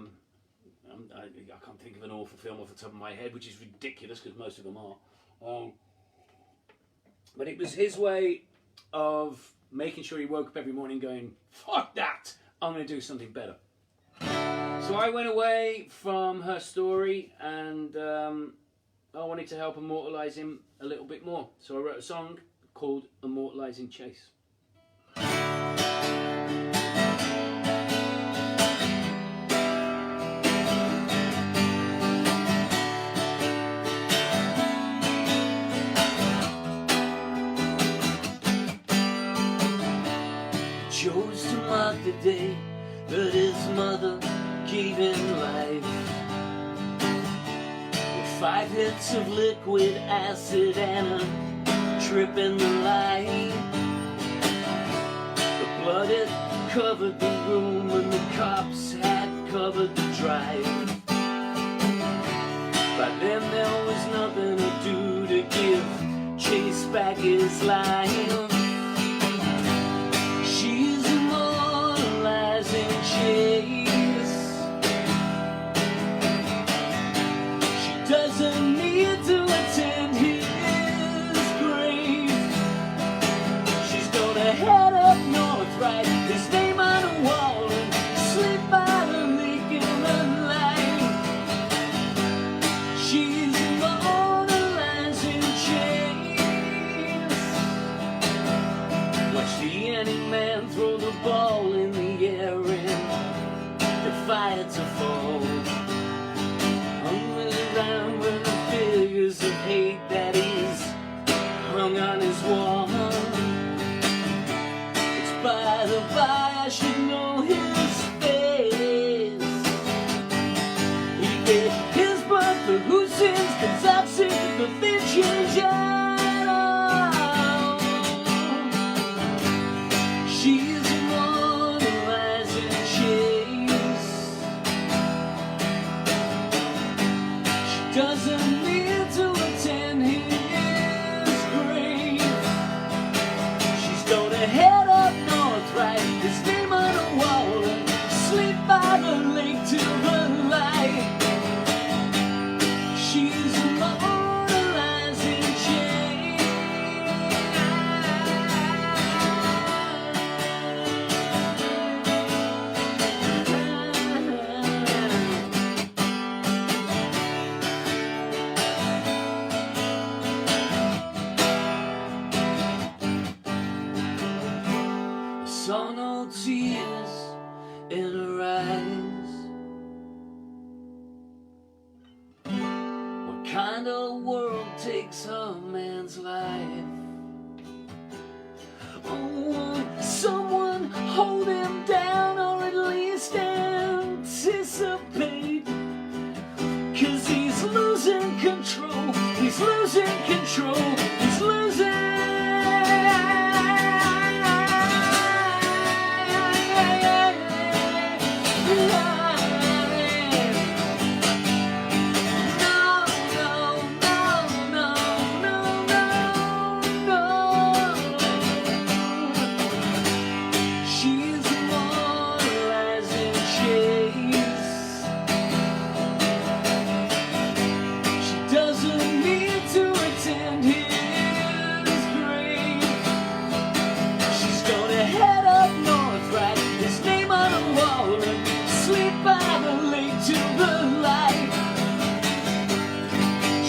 can't think of an awful film off the top of my head, which is ridiculous because most of them are. But it was his way of making sure he woke up every morning going, fuck that, I'm going to do something better. So I went away from her story, and I wanted to help immortalise him a little bit more. So I wrote a song called Immortalising Chase. Chose to mark the day that his mother gave him life, with 5 hits of liquid acid and a trip in the light. The blood had covered the room and the cops had covered the drive. By then there was nothing to do to give Chase back his life. She's immortalizing Chase. She doesn't need to attend his grave. She's gonna head up north, write his name on a wall, and sleep by the lake in the light. She's immortalizing Chase. Watch the any man throw the ball in the air and defy it to fall. Hung around with the figures of hate that he's hung on his wall. It's by the by I should know his face. He gave his blood for whose sins, 'cause I've seen the thing change at all. She's immortalizing Chase. She doesn't need to attend his grave. She's gonna head up north, write his name on a wall, and sleep by the lake till the light. She's immortalizing Chase. Saw no tears in her eyes. What kind of world takes a man's life? Oh, someone hold him down, or at least anticipate, 'cause he's losing control. He's losing control. He's losing. She's immortalizing Chase. She doesn't need to attend his grave. She's gonna head up north, write his name on a wall, and sleep by the lake till the light.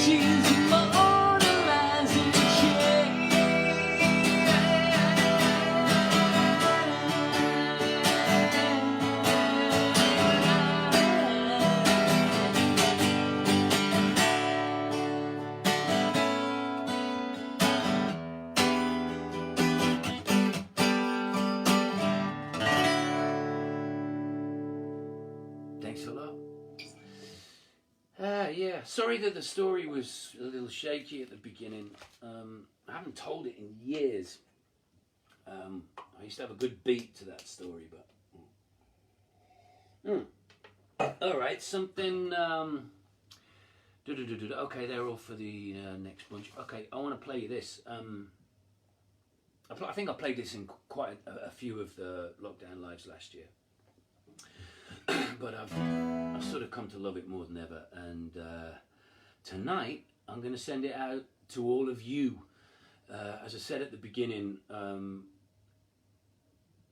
She's immortalizing Chase. Thanks a lot. Yeah, sorry that the story was a little shaky at the beginning. I haven't told it in years. I used to have a good beat to that story, but... All right, something... Okay, they're all for the next bunch. Okay, I want to play you this. I think I played this in quite a few of the lockdown lives last year. But I've sort of come to love it more than ever, and tonight I'm going to send it out to all of you. As I said at the beginning,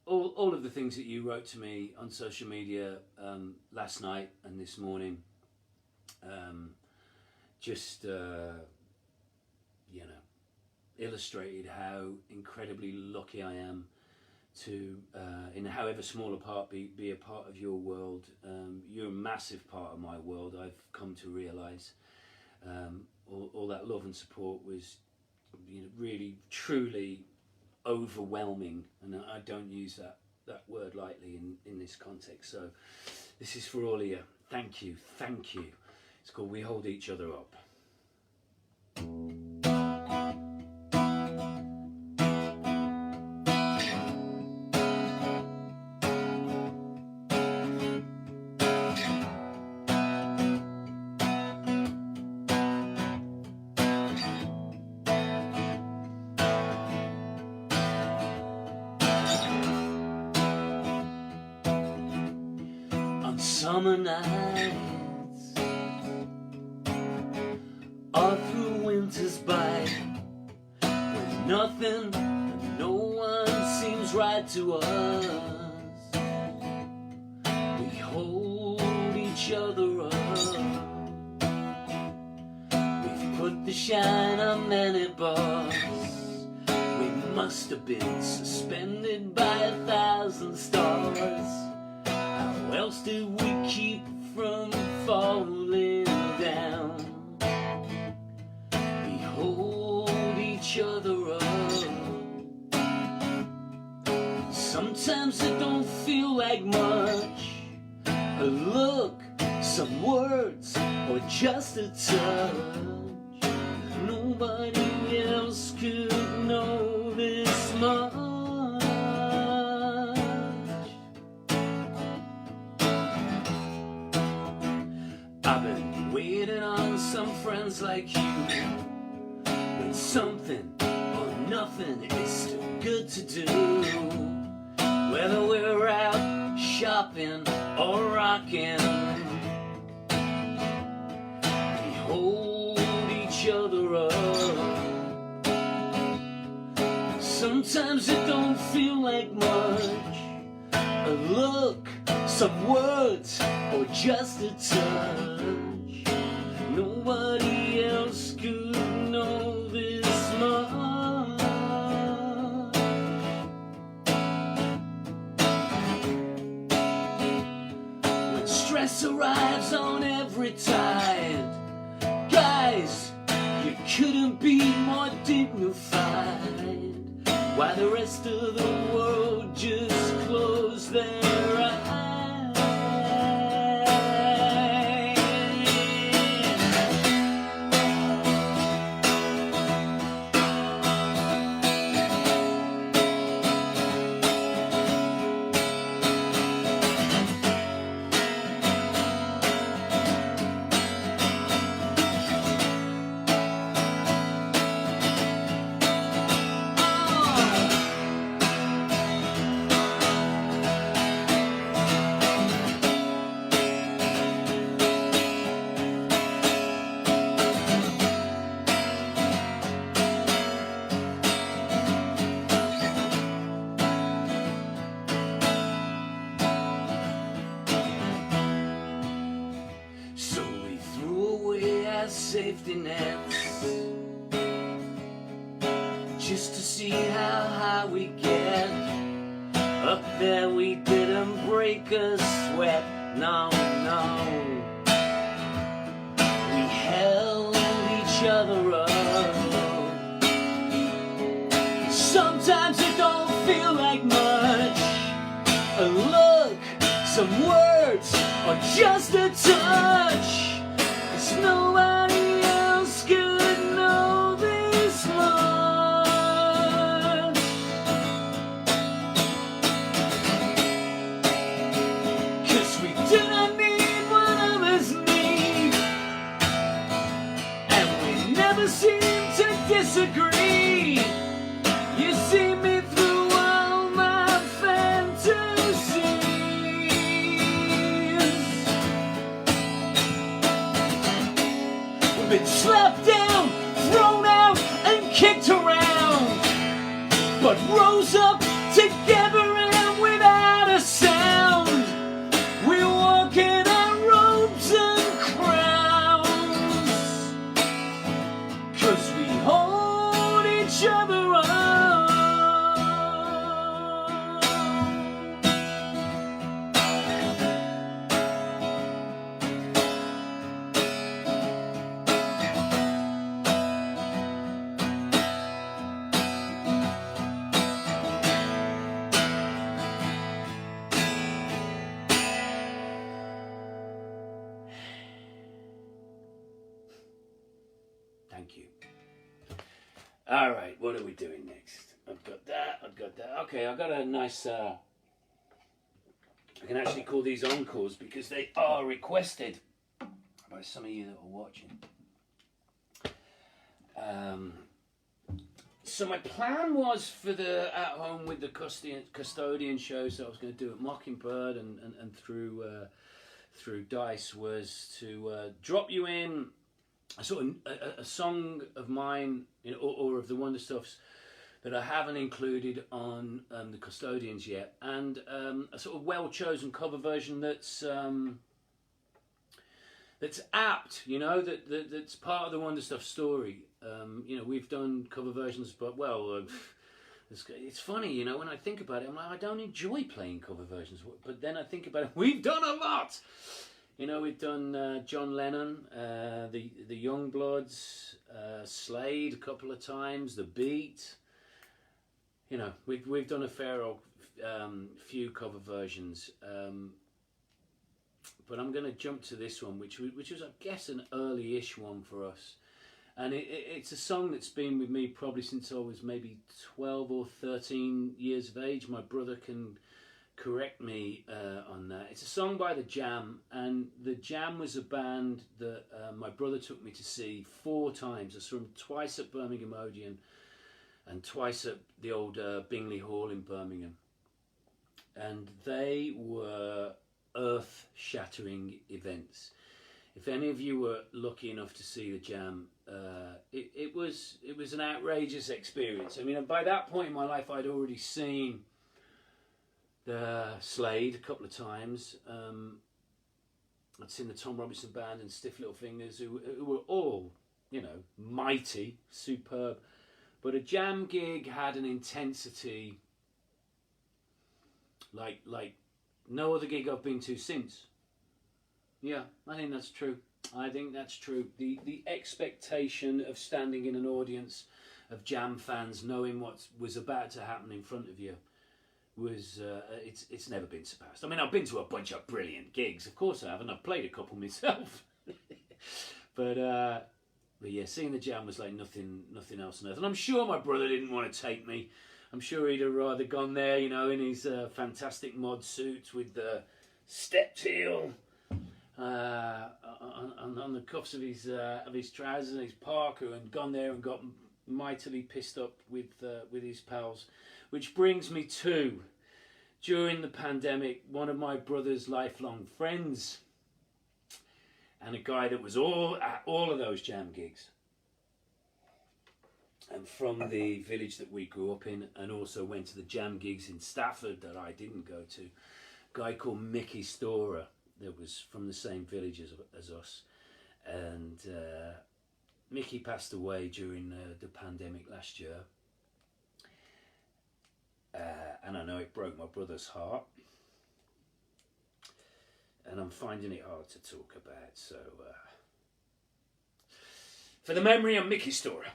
all of the things that you wrote to me on social media last night and this morning, just you know, illustrated how incredibly lucky I am to, in however small a part, be a part of your world. You're a massive part of my world, I've come to realise. All that love and support was, you know, really, truly overwhelming, and I don't use that word lightly in this context. So this is for all of you. Thank you, thank you. It's called We Hold Each Other Up. Summer nights, or through winter's bite, when nothing and no one seems right to us, we hold each other up. We've put the shine on many bars. We must have been suspended by 1,000 stars. How else did we keep from falling down? We hold each other up. Sometimes it don't feel like much, a look, some words, or just a touch. Nobody else could know this much. I've been waiting on some friends like you, when something or nothing is still good to do. Whether we're out shopping or rocking, we hold each other up. Sometimes it don't feel like much, a look, some words, or just a touch. Nobody else could know this much. When stress arrives on every tide, guys, you couldn't be more dignified. Why the rest of the world just closed their eyes. Safety nets, just to see how high we get. Up there we didn't break a sweat, no, no. We held each other up. Sometimes it don't feel like much, a look, some words, words or just a touch, 'cause nobody else could know this much. 'Cause we do not need what others need, and we never seem to disagree. You see me through all my fantasies. We've been slapped down, thrown out, and kicked around, but rose up together and without a sound. We walk in our robes and crowns, 'cause we hold each other up. Thank you. All right, what are we doing next? I've got that. Okay, I've got a nice, I can actually call these encores because they are requested by some of you that are watching. So my plan was for the At Home with the Custodian shows that I was going to do at Mockingbird and through Dice was to drop you in a sort of a song of mine, you know, or of the Wonder Stuffs that I haven't included on the Custodians yet, and a sort of well-chosen cover version that's apt, you know, that's part of the Wonder Stuff story. You know, we've done cover versions, but it's funny, you know, when I think about it, I'm like, I don't enjoy playing cover versions, but then I think about it, we've done a lot. You know, we've done John Lennon, the Youngbloods, Slade a couple of times, The Beat. You know, we've done a fair old few cover versions. But I'm going to jump to this one, which was, I guess, an early-ish one for us. And it's a song that's been with me probably since I was maybe 12 or 13 years of age. My brother can correct me on that. It's a song by The Jam, and The Jam was a band that my brother took me to see 4 times. I saw them twice at Birmingham Odeon and twice at the old Bingley Hall in Birmingham. And they were earth-shattering events. If any of you were lucky enough to see The Jam, it was an outrageous experience. I mean, by that point in my life, I'd already seen the Slade a couple of times. I'd seen the Tom Robinson Band and Stiff Little Fingers, who were all, you know, mighty, superb. But a Jam gig had an intensity like no other gig I've been to since. Yeah, I think that's true. I think that's true. The expectation of standing in an audience of Jam fans, knowing what was about to happen in front of you, was it's never been surpassed. I mean, I've been to a bunch of brilliant gigs, of course I have, and I've played a couple myself. but yeah, seeing The Jam was like nothing else on earth. And I'm sure my brother didn't want to take me. I'm sure he'd have rather gone there, you know, in his fantastic mod suit with the stepped heel on the cuffs of his trousers and his parka, and gone there and got mightily pissed up with his pals. Which brings me to, during the pandemic, one of my brother's lifelong friends, and a guy that was at all of those Jam gigs, and from the village that we grew up in, and also went to the Jam gigs in Stafford that I didn't go to, a guy called Mickey Storer, that was from the same village as us. And Mickey passed away during the pandemic last year. And I know it broke my brother's heart. And I'm finding it hard to talk about. So, for the memory of Mickey Storer.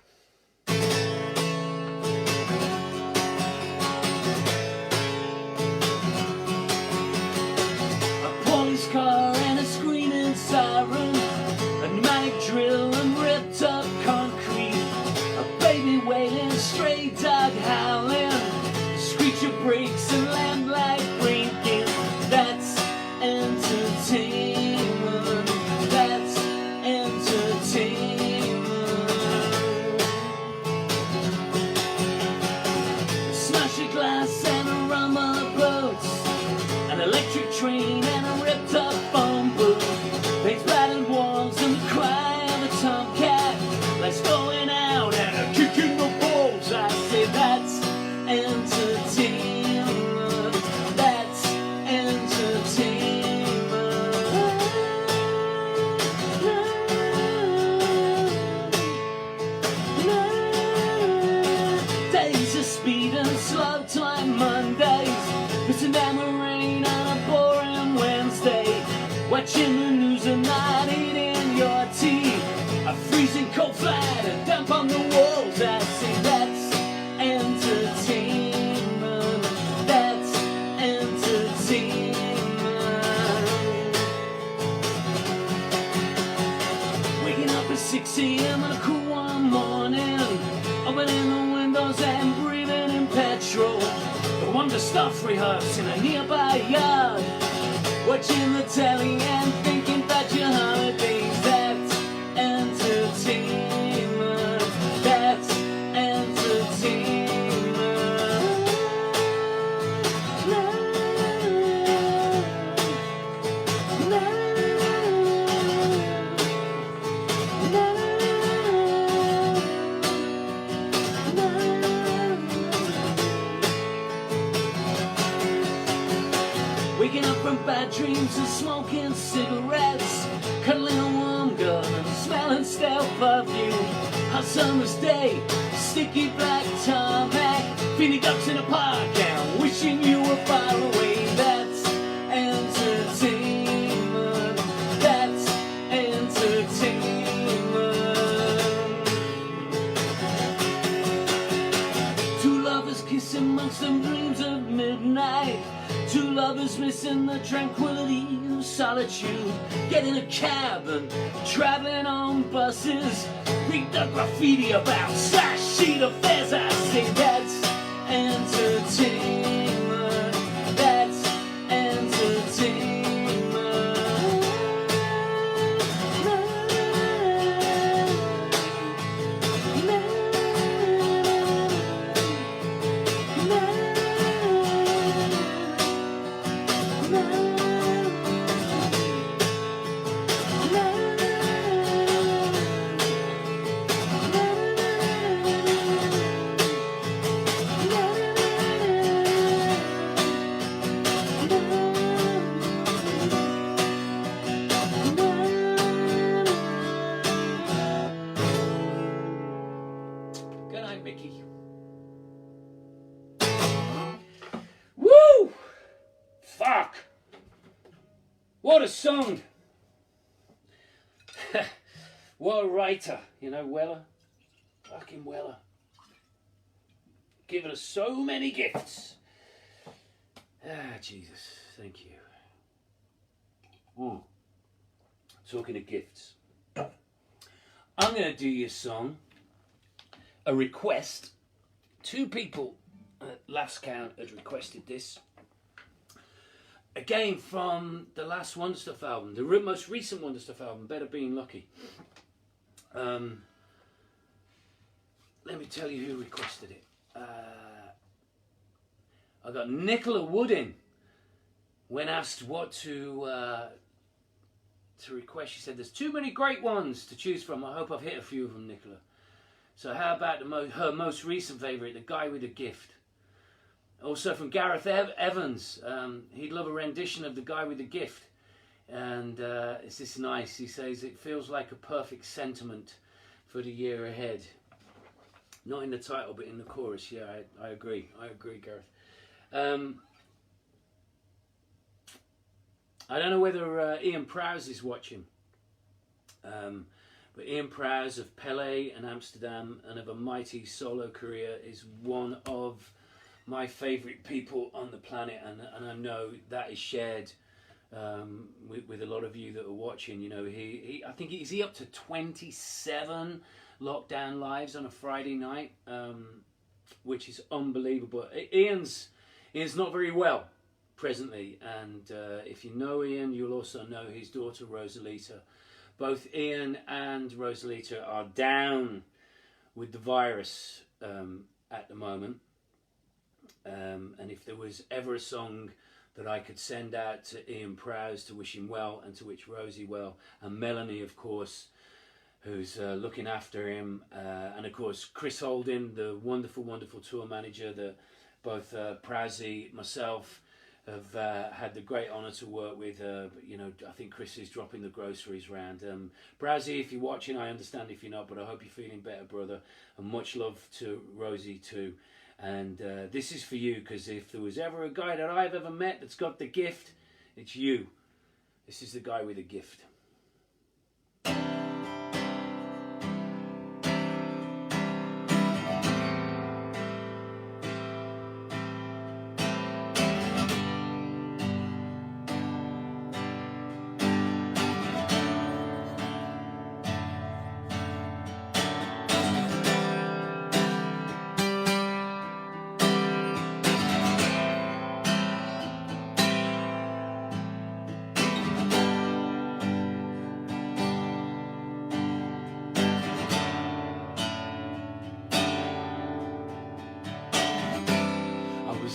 watching the news at night, eating your tea. A freezing cold flight, a damp on the walls. I say that's entertainment. That's entertainment. Waking up at 6 a.m. on a cool one morning, opening the windows and breathing in petrol. The wonder stuff rehearsed in a nearby yard, watching the telly and thinking about your holidays. That's entertainment. That's entertainment. La, la, la, la, waking up from bad dreams and smoking cigarettes, cuddling a warm gun and smelling stale perfume. Hot summer's day, sticky black tarmac, feeding ducks in a park and wishing you were far away. That's entertainment. That's entertainment. Two lovers kissing amongst them dreams of midnight. Two lovers missing the tranquility of solitude. Getting a cab and traveling on buses. Read the graffiti about slash sheet affairs. I say that's entertainment. That's entertainment. Good night, Mickey. Woo! Fuck! What a song! What a writer, you know, Weller. Fucking Weller. Given us so many gifts. Ah, Jesus, thank you. Talking of gifts. I'm going to do your song, a request. Two people at last count had requested this. Again, from the last Wonder Stuff album, the most recent Wonder Stuff album, Better Being Lucky. Let me tell you who requested it. I got Nicola Woodin. When asked what to request, she said, "There's too many great ones to choose from. I hope I've hit a few of them, Nicola. So how about her most recent favourite, The Guy with a Gift?" Also from Gareth Evans, he'd love a rendition of The Guy with a Gift. And it's this nice, he says, "It feels like a perfect sentiment for the year ahead." Not in the title, but in the chorus. Yeah, I agree. I agree, Gareth. I don't know whether Ian Prowse is watching. But Ian Prowse of Pele and Amsterdam and of a mighty solo career is one of my favourite people on the planet, and I know that is shared with a lot of you that are watching. You know, he I think is he up to 27 lockdown lives on a Friday night, which is unbelievable. Ian's not very well presently, and if you know Ian, you'll also know his daughter Rosalita. Both Ian and Rosalita are down with the virus at the moment. And if there was ever a song that I could send out to Ian Prowse to wish him well, and to wish Rosie well, and Melanie, of course, who's looking after him, and of course Chris Holding, the wonderful, wonderful tour manager that both Prowsey, myself, have had the great honour to work with. But, you know, I think Chris is dropping the groceries round. Prowsey, if you're watching, I understand if you're not, but I hope you're feeling better, brother. And much love to Rosie too. And this is for you, because if there was ever a guy that I've ever met that's got the gift, it's you. This is the guy with a gift.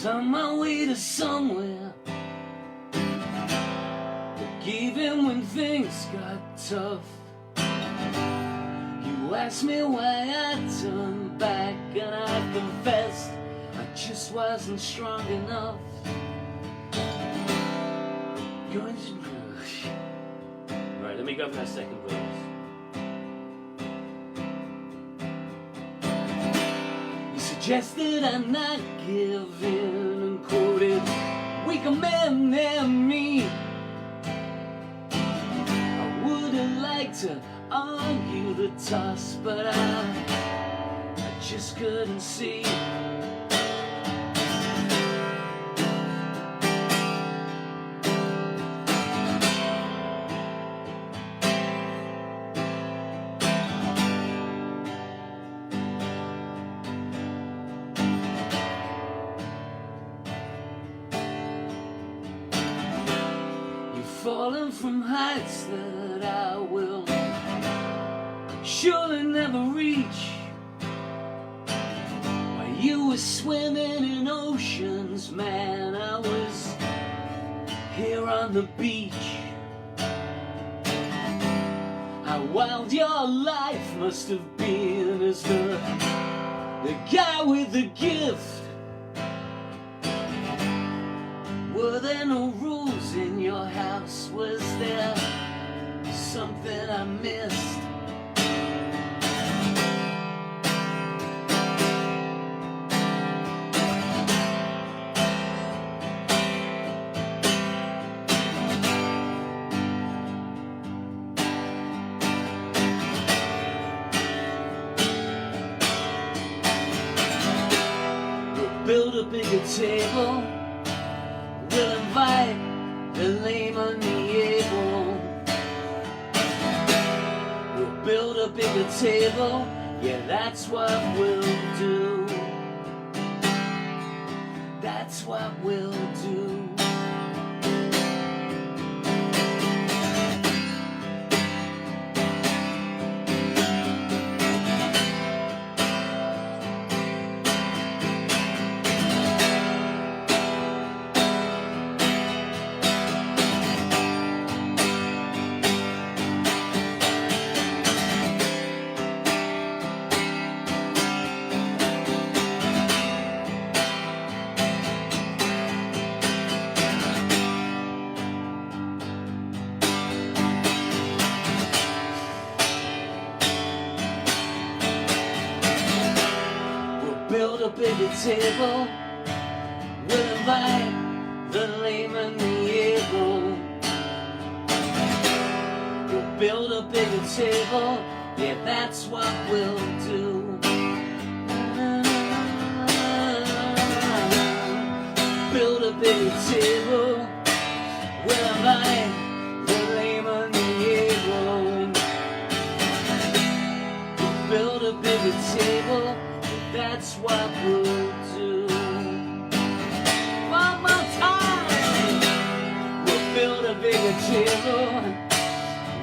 On my way to somewhere, but even when things got tough, you asked me why I turned back, and I confessed I just wasn't strong enough. Right, let me go for that second verse. Suggested I not give in and quoted weaker men than me. I would have liked to argue the toss, but I just couldn't see. Falling from heights that I will surely never reach, while you were swimming in oceans, man, I was here on the beach. How wild your life must have been as the guy with the gift. Were there no rules in your house? Was there something I missed? We'll build a bigger table. We'll invite the lame and the able. We'll build a bigger table. Yeah, that's what we'll do. That's what we'll do. Build a bigger table. We'll invite the lame and the able. We'll build a bigger table. Yeah, that's what we'll do. Build a bigger table. We'll invite the lame and the able. We'll build a bigger table. That's what we'll do. One more time. We'll build a bigger table.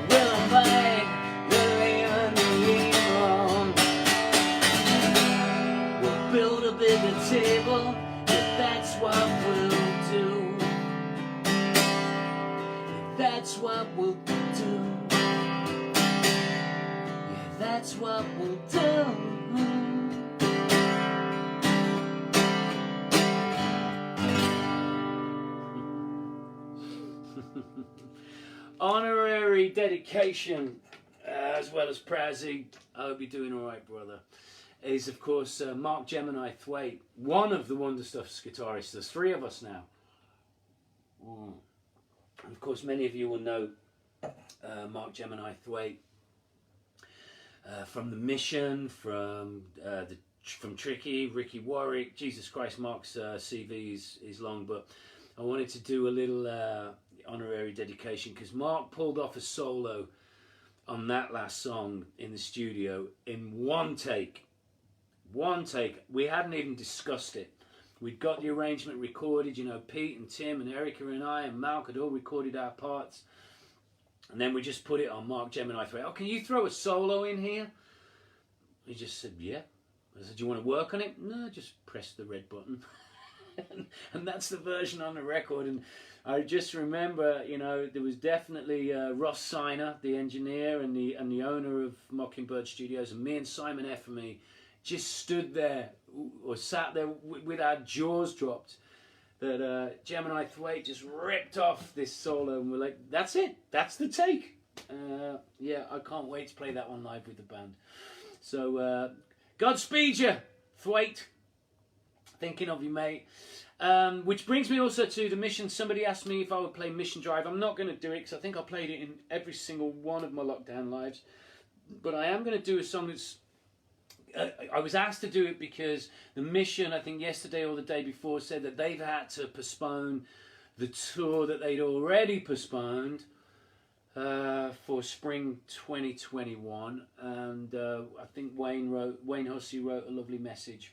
We'll invite the lame and the able. We'll build a bigger table. That's what we'll do. That's what we'll do. Yeah, that's what we'll do. Honorary dedication, as well as Prazzy. I hope you're doing all right, brother. Is of course Mark Gemini Thwaite, one of the Wonder Stuff's guitarists. There's three of us now. Of course, many of you will know Mark Gemini Thwaite from The Mission, from Tricky, Ricky Warwick. Jesus Christ, Mark's CV is long, but I wanted to do a little honorary dedication because Mark pulled off a solo on that last song in the studio in one take. One take. We hadn't even discussed it. We'd got the arrangement recorded, you know, Pete and Tim and Erica and I and Malk had all recorded our parts. And then we just put it on Mark Gemini Thwaite. Oh, can you throw a solo in here? He just said, yeah. I said, do you want to work on it? No, just press the red button. and that's the version on the record. And I just remember, you know, there was definitely Ross Siner, the engineer and the owner of Mockingbird Studios, and me and Simon Effamy just stood there or sat there with our jaws dropped. That Gemini Thwaite just ripped off this solo, and we're like, that's it, that's the take. Yeah, I can't wait to play that one live with the band. So, Godspeed you, Thwaite. Thinking of you, mate. Which brings me also to The Mission. Somebody asked me if I would play Mission Drive. I'm not going to do it because I think I played it in every single one of my lockdown lives. But I am going to do a song that's... I was asked to do it because The Mission, I think yesterday or the day before, said that they've had to postpone the tour that they'd already postponed for spring 2021. And I think Wayne Hussey wrote a lovely message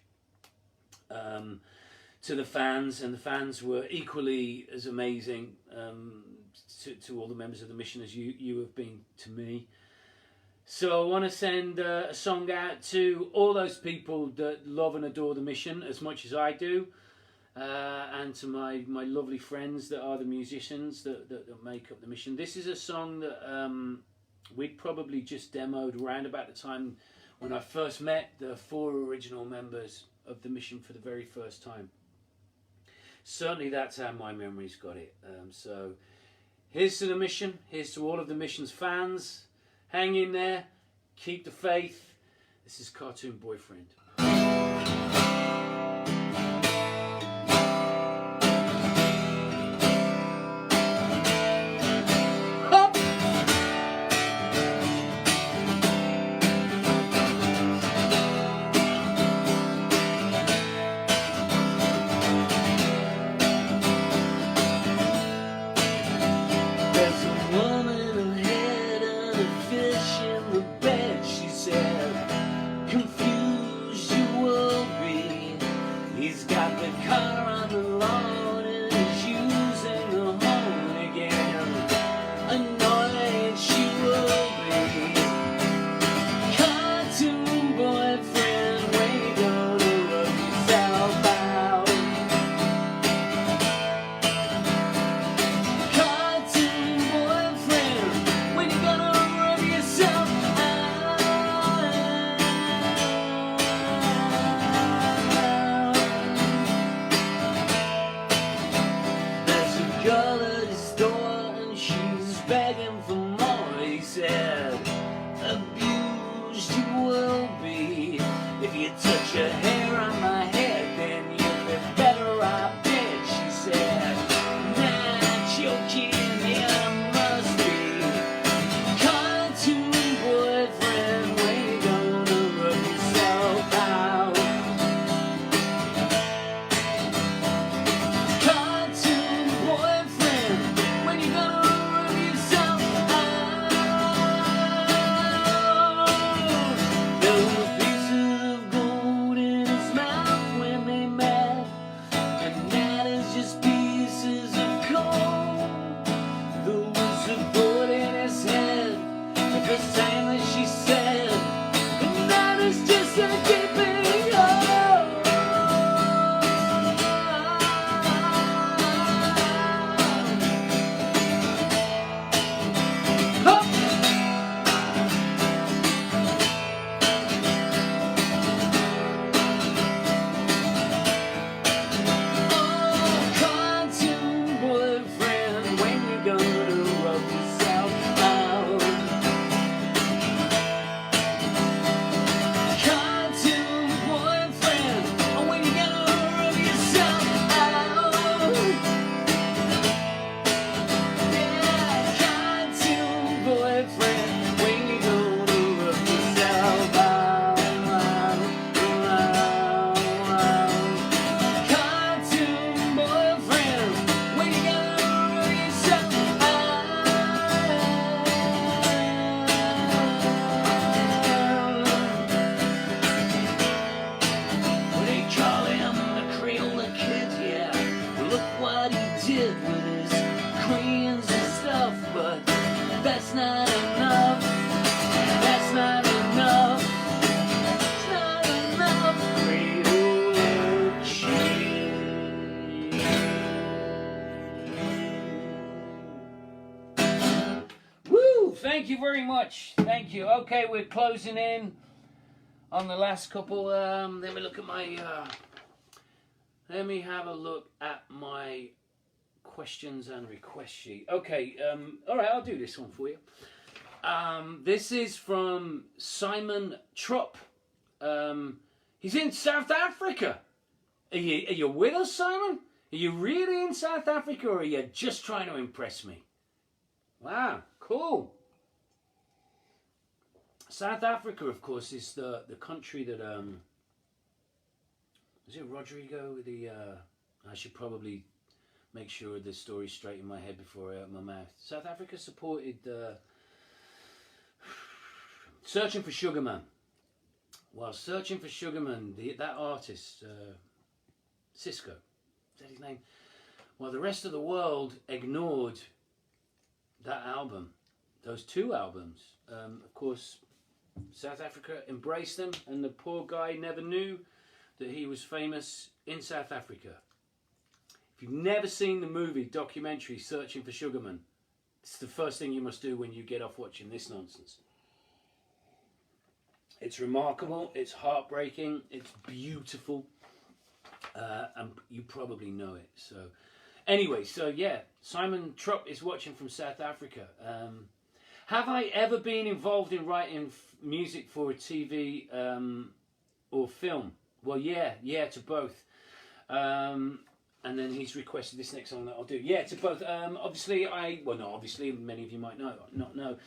to the fans, and the fans were equally as amazing to all the members of The Mission as you have been to me. So I want to send a song out to all those people that love and adore The Mission as much as I do, and to my lovely friends that are the musicians that make up The Mission. This is a song that we'd probably just demoed around about the time when I first met the 4 original members of The Mission for the very first time. Certainly that's how my memory's got it. So here's to The Mission, here's to all of The Mission's fans. Hang in there, keep the faith. This is Cartoon Boyfriend. Pieces of gold in Thank you very much. Thank you. Okay, we're closing in on the last couple. Let me look at my. Let me have a look at my questions and request sheet. Okay. All right. I'll do this one for you. This is from Simon Trupp. He's in South Africa. Are you with us, Simon? Are you really in South Africa, or are you just trying to impress me? Wow, cool. South Africa, of course, is the country that is it Rodrigo with the I should probably make sure the story's straight in my head before I open my mouth. South Africa supported Searching for Sugar Man. While Searching for Sugar Man, that artist, Cisco, is that his name? Well, the rest of the world ignored that album, those two albums. Of course, South Africa embraced them, and the poor guy never knew that he was famous in South Africa. If you've never seen the movie documentary Searching for Sugar Man, it's the first thing you must do when you get off watching this nonsense. It's remarkable, it's heartbreaking, it's beautiful, and you probably know it. So, anyway, so yeah, Simon Trupp is watching from South Africa. Have I ever been involved in writing music for a TV or film? Well, yeah, to both. And then he's requested this next song that I'll do. Yeah, to both. Obviously, many of you might not know.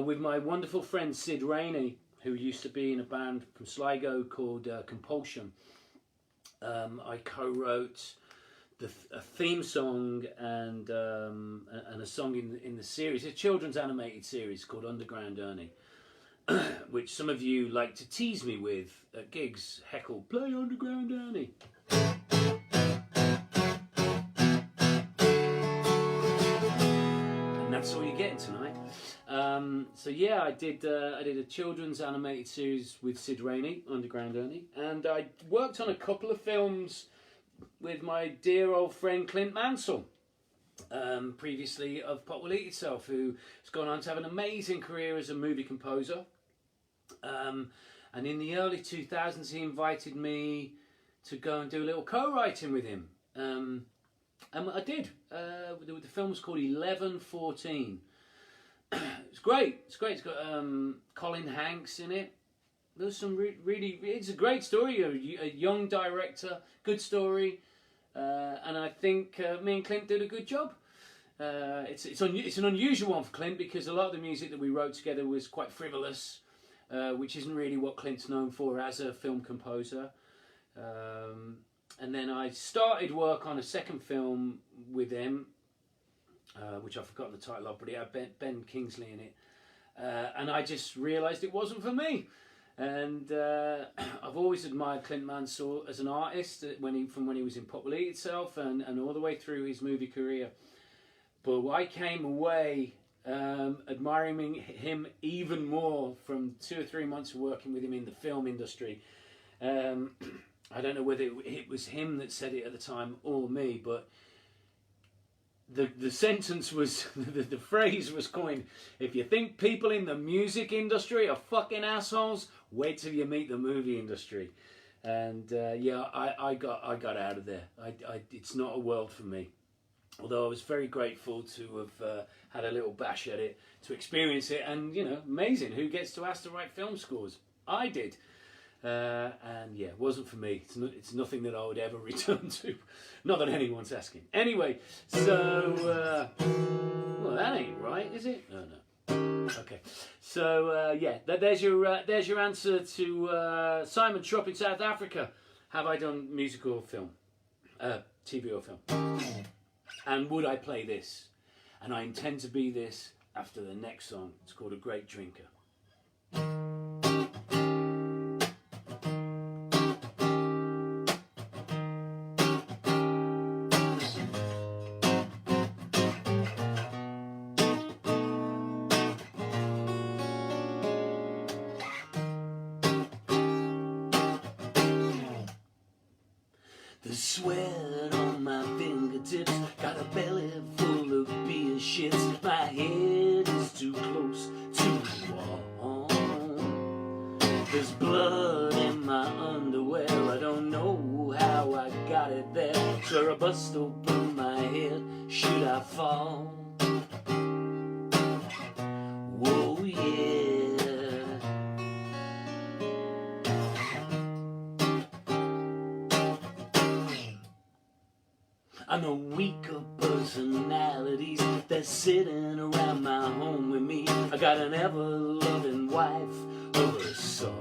With my wonderful friend Sid Rainey, who used to be in a band from Sligo called Compulsion. I co-wrote a theme song and a song in the series, a children's animated series called Underground Ernie, which some of you like to tease me with at gigs. Heckle, play Underground Ernie. And that's all you're getting tonight. So yeah, I did a children's animated series with Sid Rainey, Underground Ernie, and I worked on a couple of films with my dear old friend Clint Mansell, previously of Pot Will Eat Itself, who has gone on to have an amazing career as a movie composer. And in the early 2000s, he invited me to go and do a little co-writing with him. And I did. The film was called 1114. It's great. It's great. It's got Colin Hanks in it. There's some really. It's a great story. A young director, good story, and I think me and Clint did a good job. It's an unusual one for Clint because a lot of the music that we wrote together was quite frivolous, which isn't really what Clint's known for as a film composer. And then I started work on a second film with him, which I've forgotten the title of, but it had Ben Kingsley in it. And I just realised it wasn't for me. And I've always admired Clint Mansell as an artist from when he was in Pot Will Eat Itself and all the way through his movie career. But I came away admiring him even more from 2 or 3 months of working with him in the film industry. I don't know whether it was him that said it at the time or me, but the sentence was, the phrase was coined, if you think people in the music industry are fucking assholes, wait till you meet the movie industry. And I got out of there. It's not a world for me. Although I was very grateful to have had a little bash at it, to experience it, and amazing. Who gets to ask to write film scores? I did. And yeah, it wasn't for me. It's nothing that I would ever return to. Not that anyone's asking. Anyway, so well, that ain't right, is it? Oh no. Okay. So yeah, there's your answer to Simon Trupp in South Africa. Have I done music or film, TV or film? And would I play this? And I intend to be this after the next song. It's called A Great Drinker. The sweat on my fingertips, got a belly full of beer shits. My head is too close a week of personalities that's sitting around my home with me. I got an ever-loving wife over a son.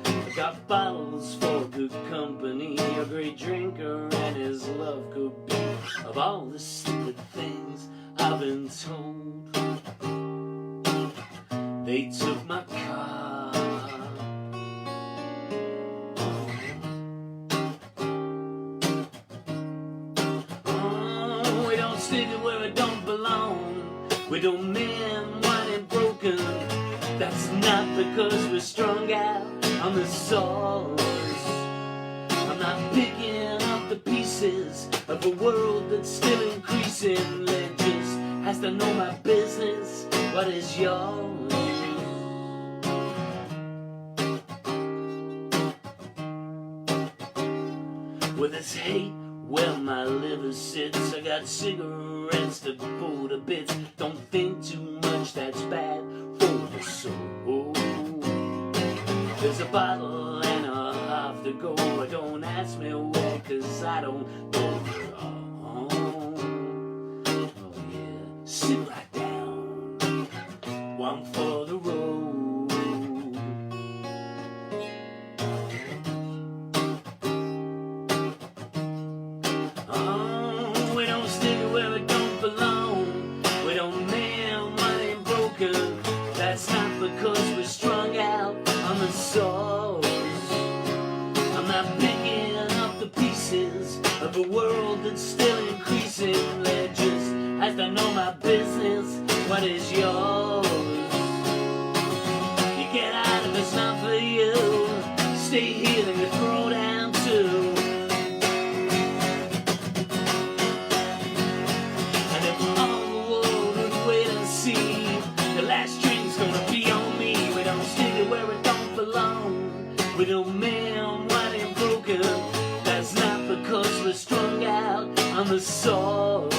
I got bottles for good company, a great drinker, and his love could be of all the stupid things I've been told. They took my car. Oh, we don't stick it where it don't belong. We don't mend what ain't broken. That's not because we're strung out on the sauce. I'm not picking up the pieces of a world that's still increasing. It just has to know my business. What is yours? With this hate where my liver sits, I got cigarettes to pull to bits. Don't think too much, that's bad for the soul. There's a bottle and a half to go. Don't ask me where, cause I don't know. Oh yeah, sit right down. One for the road. Oh, we don't stick it where it don't belong. We don't mend what ain't broken. That's not because we're strung out on the sauce. I'm not picking up the pieces of a world that's still increasing. It just has to know my business. What is yours? You get out if it's not for you. Stay here, then you throw down too. And if all the world would wait and see, the last drink's gonna be on me. We don't stick it where it don't belong. We don't mend what ain't broken. That's not because we're strung out on the sauce.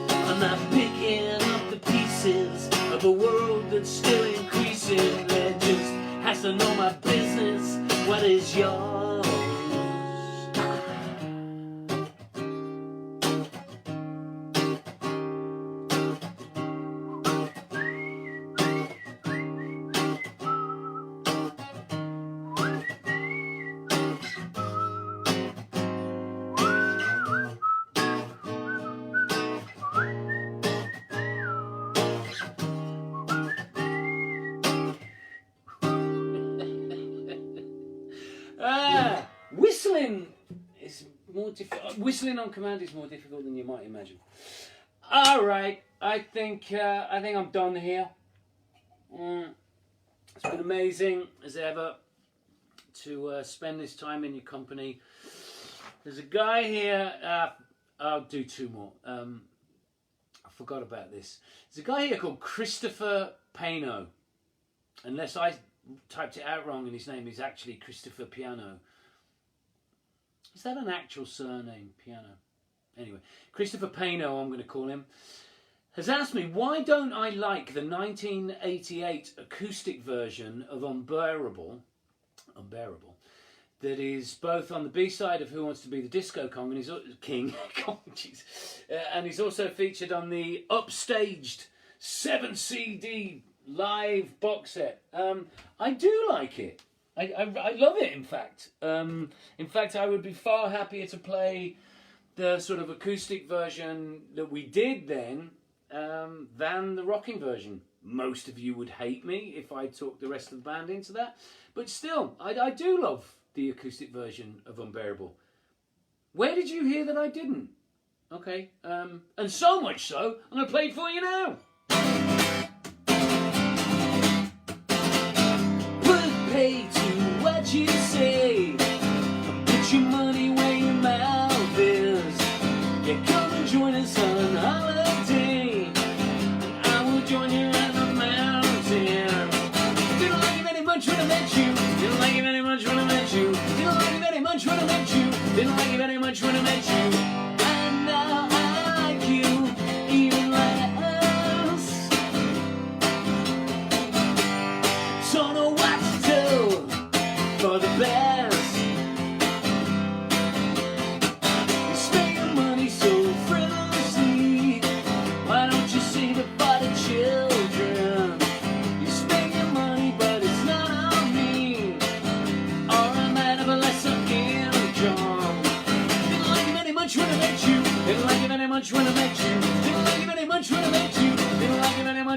I'm not picking up the pieces of a world that's still increasing. It just has to know my business. What is yours? Whistling is more difficult. Whistling on command is more difficult than you might imagine. All right, I think I'm done here. It's been amazing as ever to spend this time in your company. There's a guy here. I'll do two more. I forgot about this. There's a guy here called Christopher Pano. Unless I typed it out wrong and his name is actually Christopher Piano. Is that an actual surname, Piano? Anyway, Christopher Pano, I'm going to call him, has asked me, why don't I like the 1988 acoustic version of Unbearable, that is both on the B-side of Who Wants to Be the Disco King, and he's also featured on the upstaged 7 CD live box set. I do like it. I love it, in fact. I would be far happier to play the sort of acoustic version that we did then than the rocking version. Most of you would hate me if I took the rest of the band into that. But still, I do love the acoustic version of Unbearable. Where did you hear that I didn't? Okay, and so much so, I'm going to play it for you now. Pay to what you say, put your money where your mouth is. Yeah, come and join us on holiday, and I will join you at the mountain. Didn't like you very much when I met you. Didn't like you very much when I met you. Didn't like you very much when I met you. Didn't like you very much when I met you. And now I like you even less. Don't know what to do for the best.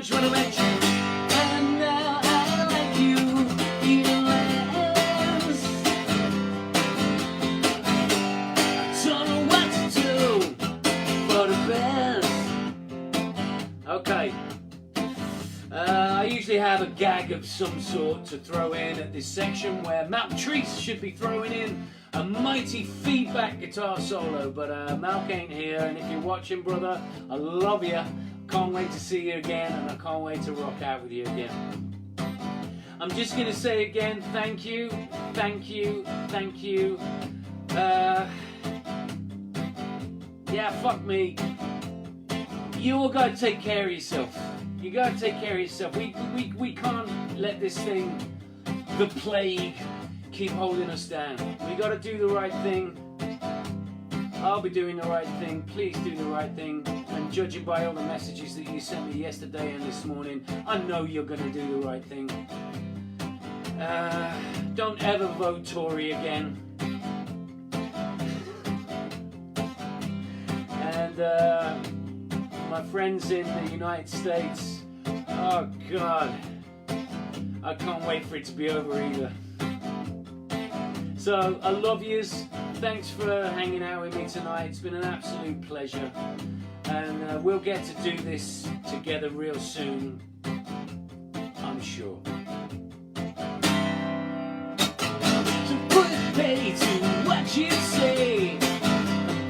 much when I met you, and now I like you even less. I don't know what to do for the best. Okay. I usually have a gag of some sort to throw in at this section where Malk Treese should be throwing in a mighty feedback guitar solo, but Malk ain't here, and if you're watching, brother, I love you. Can't wait to see you again, and I can't wait to rock out with you again. I'm just going to say again, thank you, thank you, thank you. Yeah, fuck me. You all got to take care of yourself. You gotta take care of yourself. We can't let this thing, the plague, keep holding us down. We gotta do the right thing. I'll be doing the right thing. Please do the right thing. And judging by all the messages that you sent me yesterday and this morning, I know you're gonna do the right thing. Don't ever vote Tory again. And my friends in the United States, oh God, I can't wait for it to be over either. So I love yous. Thanks for hanging out with me tonight. It's been an absolute pleasure, and we'll get to do this together real soon, I'm sure. So pay to what you say,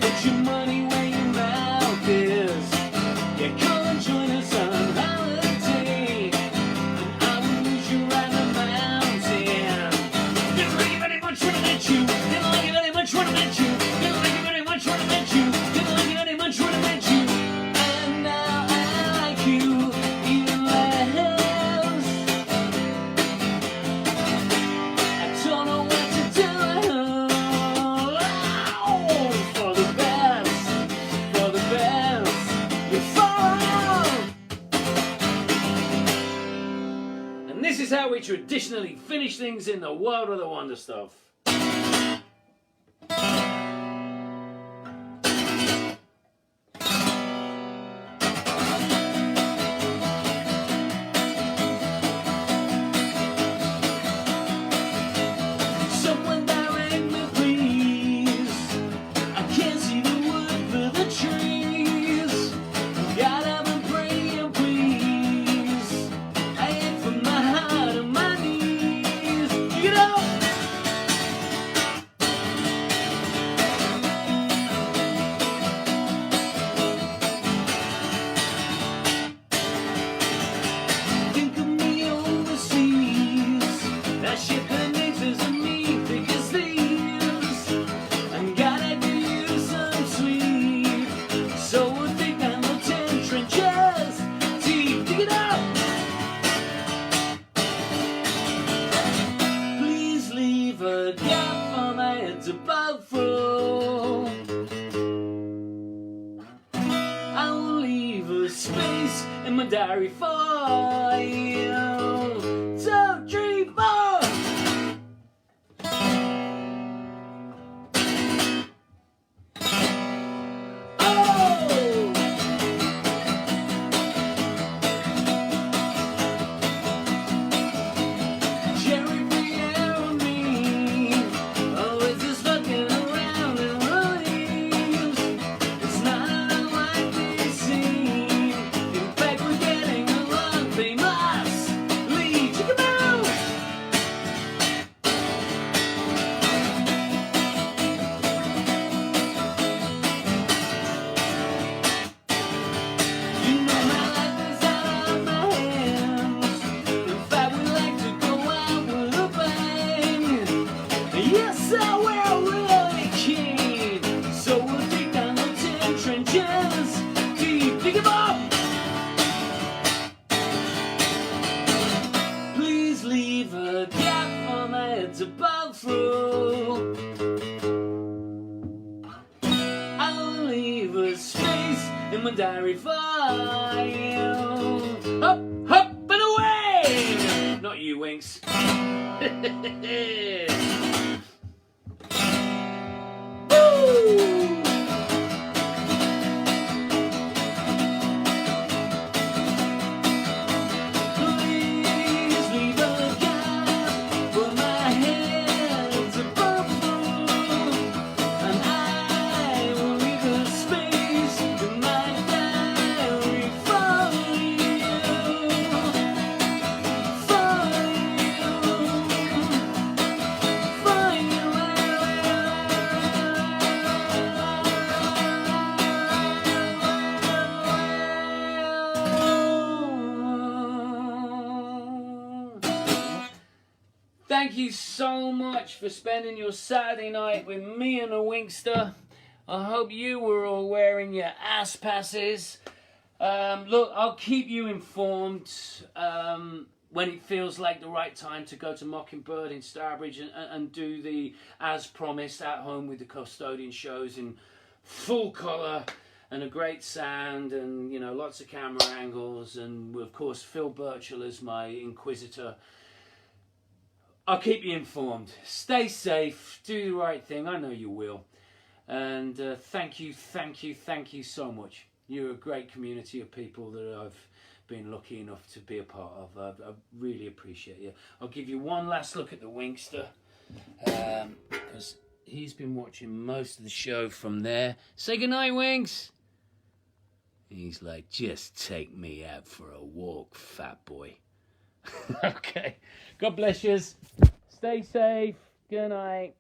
put your money where your mouth is. Yeah, come and join us on holiday, and I will lose you around the mountain. Didn't like it very much when I met you. Didn't like it very much when I met you. Didn't like it very much when I met you. Didn't like it very much when I met you. And now I like you even less. I don't know what to do. Oh, for the best, for the best. You're far out. And this is how we traditionally finish things in the world of the Wonder Stuff. Someone direct me, please. I can't see the wood for the trees. God, I've been praying, please. I ache from my heart and my knees. You know. Think of me overseas. That shit that makes us and me thick as thieves. And gotta give you some sweet. So we'll dig down the 10 trenches. Deep, dig it up. Please leave a gap for my head to bow through. I will leave a space in my diary for you. 2, 3, 4. Oh! Jerry Pierre and me, always just fucking around in rooms. It's not an unlikely scene. In fact, we're getting along famously. Check 'em out. You know my life is out of my hands. In fact, we like to go out with a bang. Yes, I will really keen. So we'll dig down the 10 trenches. Deep, dig 'em up. Please leave a gap for my head to bow through. I will leave a space in my diary for you. Up, up, and away! Not you, Winks. Woo! thank you so much for spending your Saturday night with me and a Winkster. I hope you were all wearing your ass passes. Look, I'll keep you informed when it feels like the right time to go to Mockingbird in Starbridge and do the As Promised At Home with the Custodian shows in full colour and a great sound and, you know, lots of camera angles and, of course, Phil Burchell as my Inquisitor. I'll keep you informed. Stay safe. Do the right thing. I know you will. And thank you so much. You're a great community of people that I've been lucky enough to be a part of. I really appreciate you. I'll give you one last look at the Winkster, because he's been watching most of the show from there. Say goodnight, Winks. He's like, just take me out for a walk, fat boy. Okay. God bless you. Stay safe. Good night.